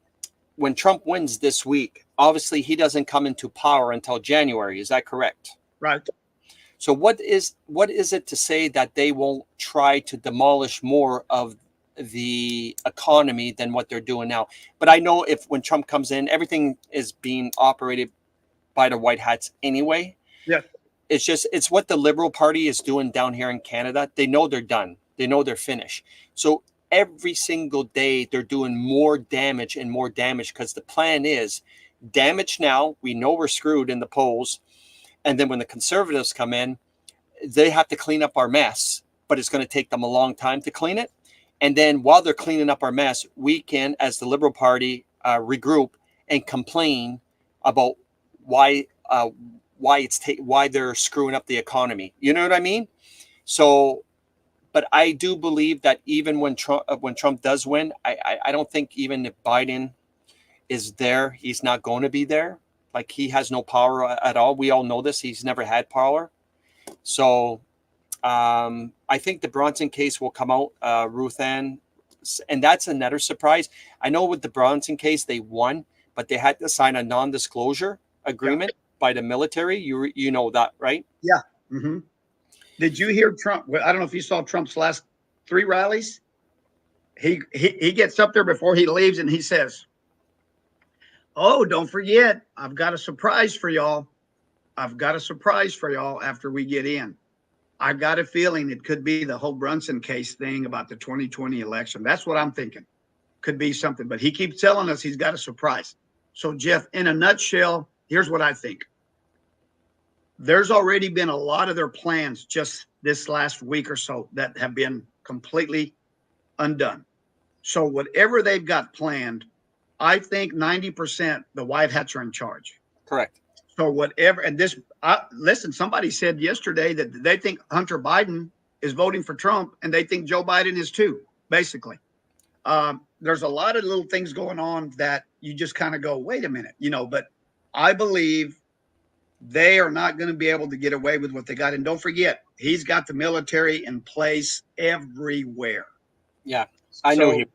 when Trump wins this week, obviously he doesn't come into power until January. Is that correct? Right. So what is it to say that they won't try to demolish more of the economy than what they're doing now? But I know when Trump comes in, everything is being operated by the white hats anyway. Yeah. It's what the Liberal Party is doing down here in Canada. They know they're done. They know they're finished. So every single day they're doing more damage and more damage, because the plan is damage now. We know we're screwed in the polls. And then when the Conservatives come in, they have to clean up our mess, but it's going to take them a long time to clean it. And then while they're cleaning up our mess, we can, as the Liberal Party, regroup and complain about why they're screwing up the economy. You know what I mean? So, but I do believe that even when Trump does win, I don't think even if Biden is there, he's not going to be there. Like, he has no power at all. We all know this. He's never had power. So I think the Bronson case will come out, Ruth Ann, and that's another surprise. I know with the Bronson case they won, but they had to sign a non-disclosure agreement by the military. You know that, right? Yeah. Mm-hmm. Did you hear Trump? Well, I don't know if you saw Trump's last 3 rallies. He gets up there before he leaves and he says, "Oh, don't forget, I've got a surprise for y'all. I've got a surprise for y'all after we get in. I've got a feeling it could be the whole Brunson case thing about the 2020 election. That's what I'm thinking. Could be something, but he keeps telling us he's got a surprise." So, Jeff, in a nutshell, here's what I think. There's already been a lot of their plans just this last week or so that have been completely undone. So whatever they've got planned, I think 90% the white hats are in charge. Correct. So whatever, and this, listen, somebody said yesterday that they think Hunter Biden is voting for Trump and they think Joe Biden is too, basically. There's a lot of little things going on that you just kind of go, wait a minute, but I believe they are not going to be able to get away with what they got. And don't forget, he's got the military in place everywhere. Yeah, I know him.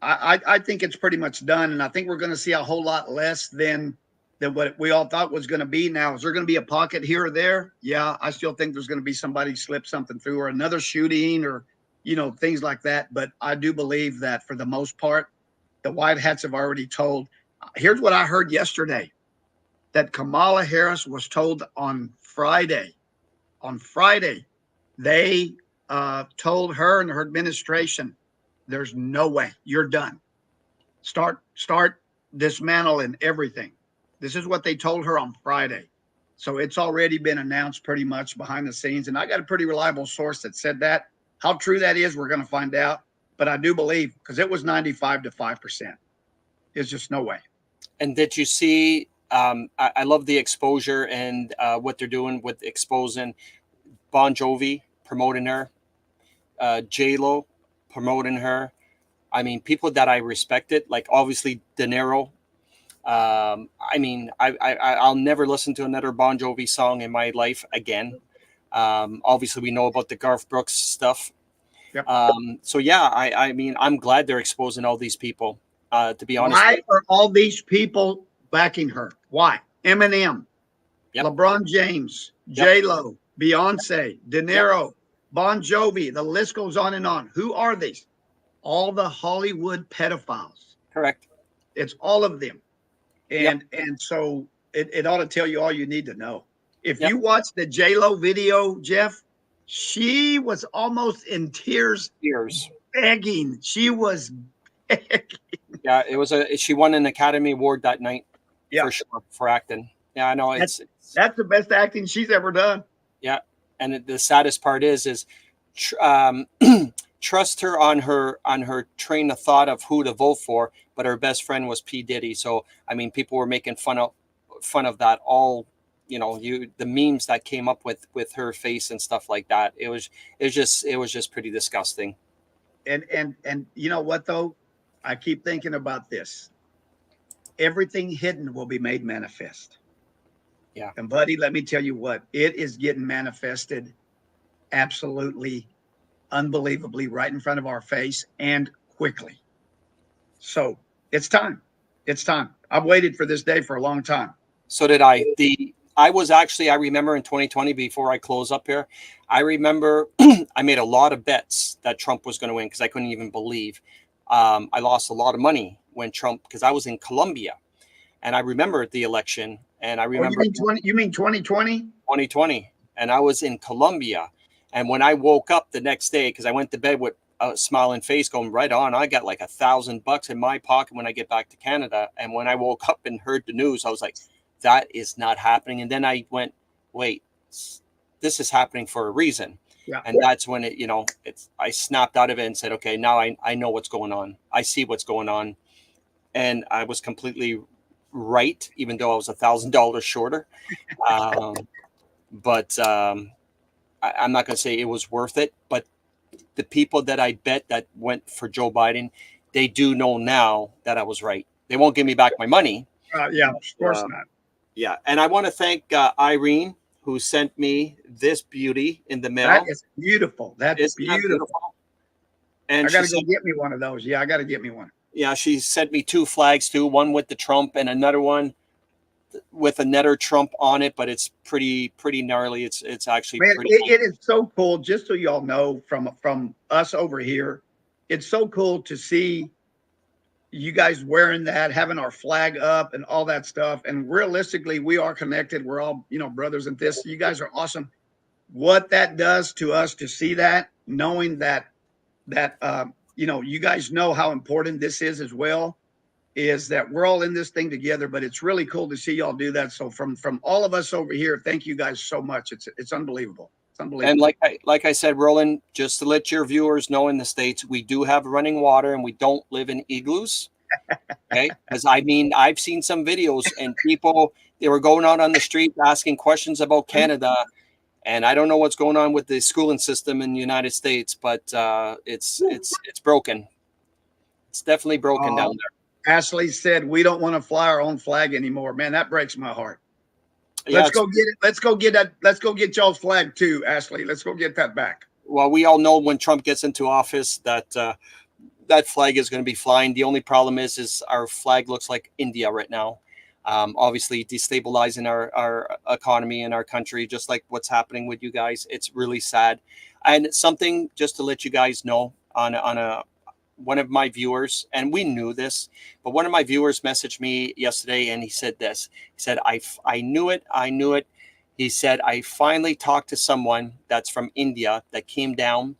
I think it's pretty much done. And I think we're going to see a whole lot less than what we all thought was going to be. Now, is there going to be a pocket here or there? Yeah, I still think there's going to be somebody slip something through or another shooting or, things like that. But I do believe that for the most part, the white hats have already told. Here's what I heard yesterday, that Kamala Harris was told on Friday. On Friday, they told her and her administration, there's no way, you're done. Start dismantling everything. This is what they told her on Friday. So it's already been announced pretty much behind the scenes. And I got a pretty reliable source that said that. How true that is, we're going to find out. But I do believe, because it was 95 to 5%. There's just no way. And did you see, I love the exposure and what they're doing with exposing Bon Jovi, promoting her, J-Lo, promoting her. I mean, people that I respected, like obviously De Niro. I mean, I'll never listen to another Bon Jovi song in my life again. Obviously, we know about the Garth Brooks stuff. Yep. So yeah, I mean, I'm glad they're exposing all these people. To be honest, why are all these people backing her? Why? Eminem, yep. LeBron James, Yep. J-Lo, Beyonce, De Niro, yep. Bon Jovi. The list goes on and on. Who are these? All the Hollywood pedophiles. Correct. It's all of them. And yep. and so it ought to tell you all you need to know. If yep. you watch the J-Lo video, Jeff, she was almost in tears. Begging. She was begging. Yeah, she won an Academy Award that night. Yeah. For sure, for acting. Yeah, I know. That's the best acting she's ever done. Yeah. And the saddest part is trust her on her train of thought of who to vote for, but her best friend was P. Diddy. So I mean, people were making fun of that all, the memes that came up with her face and stuff like that. It was just pretty disgusting. And you know what though? I keep thinking about this. Everything hidden will be made manifest. Yeah. And buddy, let me tell you what, it is getting manifested absolutely unbelievably right in front of our face and quickly. So it's time. It's time. I've waited for this day for a long time. So did I. I remember in 2020, before I close up here, I remember I made a lot of bets that Trump was going to win because I couldn't even believe. I lost a lot of money when Trump, because I was in Colombia, and I remember the election, and I remember. You mean 2020? 2020, and I was in Colombia, and when I woke up the next day, because I went to bed with a smiling face, going right on, I got like $1,000 in my pocket when I get back to Canada, and when I woke up and heard the news, I was like, that is not happening. And then I went, wait, this is happening for a reason. Yeah. And that's when I snapped out of it and said, okay, now I know what's going on. I see what's going on. And I was completely right, even though I was $1,000 shorter. But I'm not going to say it was worth it. But the people that I bet that went for Joe Biden, they do know now that I was right. They won't give me back my money. Yeah, of course not. Yeah. And I want to thank Irene, who sent me this beauty in the mail. That is beautiful. That's Isn't that beautiful. And I got to she go said, get me one of those. Yeah, I got to get me one. yeah, she sent me 2 flags too, one with the Trump and another one with another Trump on it, but it's pretty gnarly. It's actually Man, pretty it is so cool. Just so y'all know, from us over here, it's so cool to see you guys wearing that, having our flag up, and all that stuff. And realistically, we are connected. We're all brothers in this. You guys are awesome. What that does to us to see that, knowing that you guys know how important this is as well, is that we're all in this thing together. But it's really cool to see y'all do that. So from all of us over here, thank you guys so much. It's unbelievable. It's unbelievable. And like I said, Roland, just to let your viewers know, in the States, we do have running water and we don't live in igloos. Okay. Because I've seen some videos and people, they were going out on the street asking questions about Canada. And I don't know what's going on with the schooling system in the United States, but it's broken. It's definitely broken down there. Ashley said we don't want to fly our own flag anymore. Man, that breaks my heart. Yeah, Let's go get it. Let's go get that. Let's go get y'all's flag too, Ashley. Let's go get that back. Well, we all know when Trump gets into office that that flag is going to be flying. The only problem is our flag looks like India right now. Obviously destabilizing our economy and our country, just like what's happening with you guys. It's really sad. And something just to let you guys know on one of my viewers, and we knew this, but one of my viewers messaged me yesterday and he said this. He said, I knew it. He said, I finally talked to someone that's from India that came down,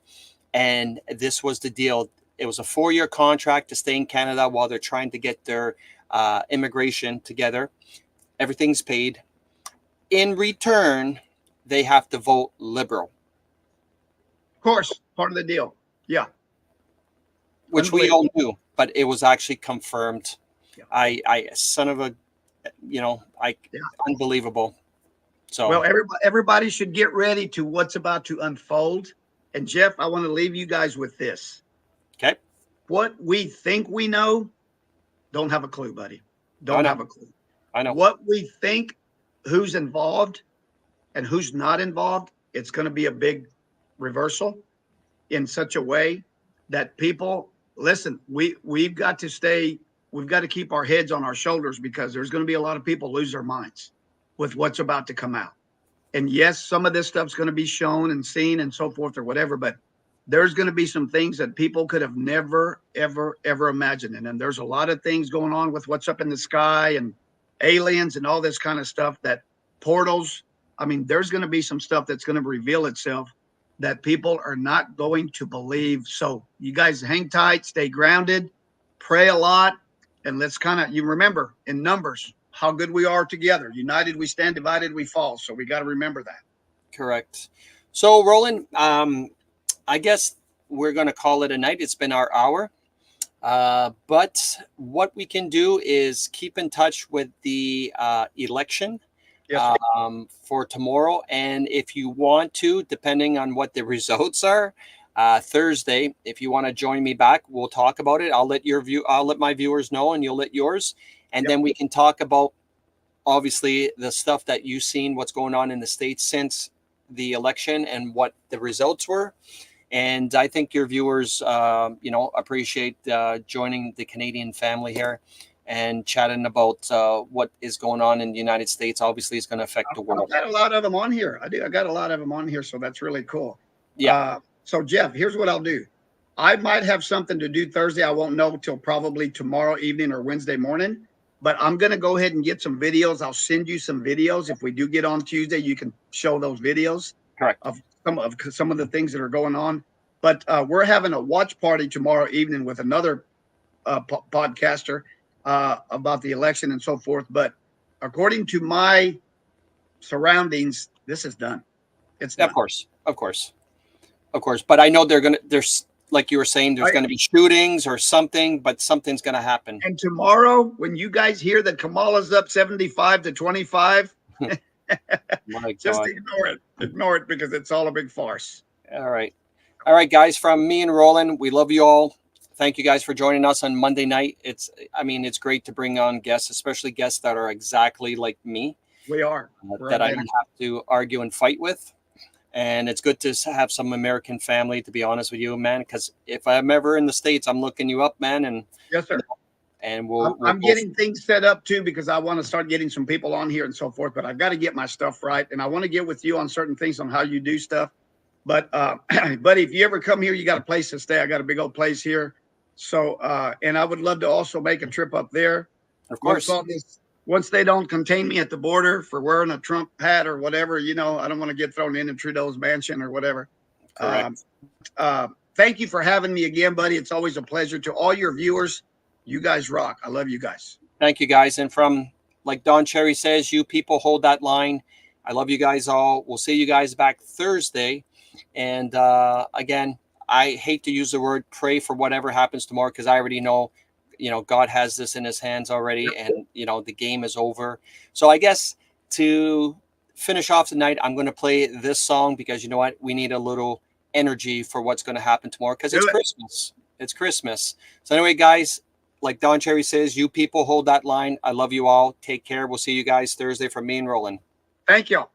and this was the deal. It was a 4-year contract to stay in Canada while they're trying to get their immigration together. Everything's paid. In return, they have to vote Liberal. Of course, part of the deal. Yeah. Which we all knew, but it was actually confirmed. Yeah. Son of a, unbelievable. So, well, everybody should get ready to what's about to unfold. And Jeff, I want to leave you guys with this. Okay. What we think we know, don't have a clue, buddy. Don't have a clue. I know. What we think, who's involved and who's not involved, it's going to be a big reversal in such a way that people listen. We've got to keep our heads on our shoulders, because there's going to be a lot of people lose their minds with what's about to come out. And yes, some of this stuff's going to be shown and seen and so forth or whatever, but there's going to be some things that people could have never, ever, ever imagined. And then there's a lot of things going on with what's up in the sky and aliens and all this kind of stuff, that portals. I mean, there's going to be some stuff that's going to reveal itself that people are not going to believe. So you guys hang tight, stay grounded, pray a lot, and let's you remember in numbers how good we are together. United we stand, divided we fall. So we got to remember that. Correct. So Roland, I guess we're going to call it a night. It's been our hour. But what we can do is keep in touch with the election. Yes, for tomorrow. And if you want to, depending on what the results are, Thursday, if you want to join me back, we'll talk about it. I'll let my viewers know, and you'll let yours. And then we can talk about, obviously, the stuff that you've seen, what's going on in the States since the election and what the results were. And I think your viewers, appreciate joining the Canadian family here and chatting about what is going on in the United States. Obviously, it's going to affect the world. I got a lot of them on here. I got a lot of them on here, so that's really cool. Yeah. So, Jeff, here's what I'll do. I might have something to do Thursday. I won't know till probably tomorrow evening or Wednesday morning. But I'm going to go ahead and get some videos. I'll send you some videos. If we do get on Tuesday, you can show those videos. Correct. Of some of the things that are going on. But we're having a watch party tomorrow evening with another podcaster about the election and so forth. But according to my surroundings, this is done. It's done. Of course. But I know there's like you were saying, there's going to be shootings or something, but something's going to happen. And tomorrow, when you guys hear that Kamala's up 75-25, just ignore it because it's all a big farce. All right, guys, from me and Roland, we love you all. Thank you guys for joining us on Monday night. It's great to bring on guests, especially guests that are exactly like me. We are. We're that I identical. don't have to argue and fight with. And it's good to have some American family, to be honest with you, man. Because if I'm ever in the States, I'm looking you up, man. And Yes, sir. we'll I'm go getting things set up too, because I want to start getting some people on here and so forth. But I've got to get my stuff right, and I want to get with you on certain things on how you do stuff. But buddy, if you ever come here, you got a place to stay. I got a big old place here. So and I would love to also make a trip up there. Of course. Once they don't contain me at the border for wearing a Trump hat or whatever, I don't want to get thrown into Trudeau's mansion or whatever. Correct. Thank you for having me again, buddy. It's always a pleasure. To all your viewers, you guys rock. I love you guys. Thank you, guys. And from, like Don Cherry says, you people hold that line. I love you guys all. We'll see you guys back Thursday. And again, I hate to use the word pray for whatever happens tomorrow, because I already know, God has this in his hands already, and, the game is over. So I guess to finish off tonight, I'm going to play this song, because you know what? We need a little energy for what's going to happen tomorrow, because it's Christmas. It's Christmas. So anyway, guys, like Don Cherry says, you people hold that line. I love you all. Take care. We'll see you guys Thursday from me and Roland. Thank you.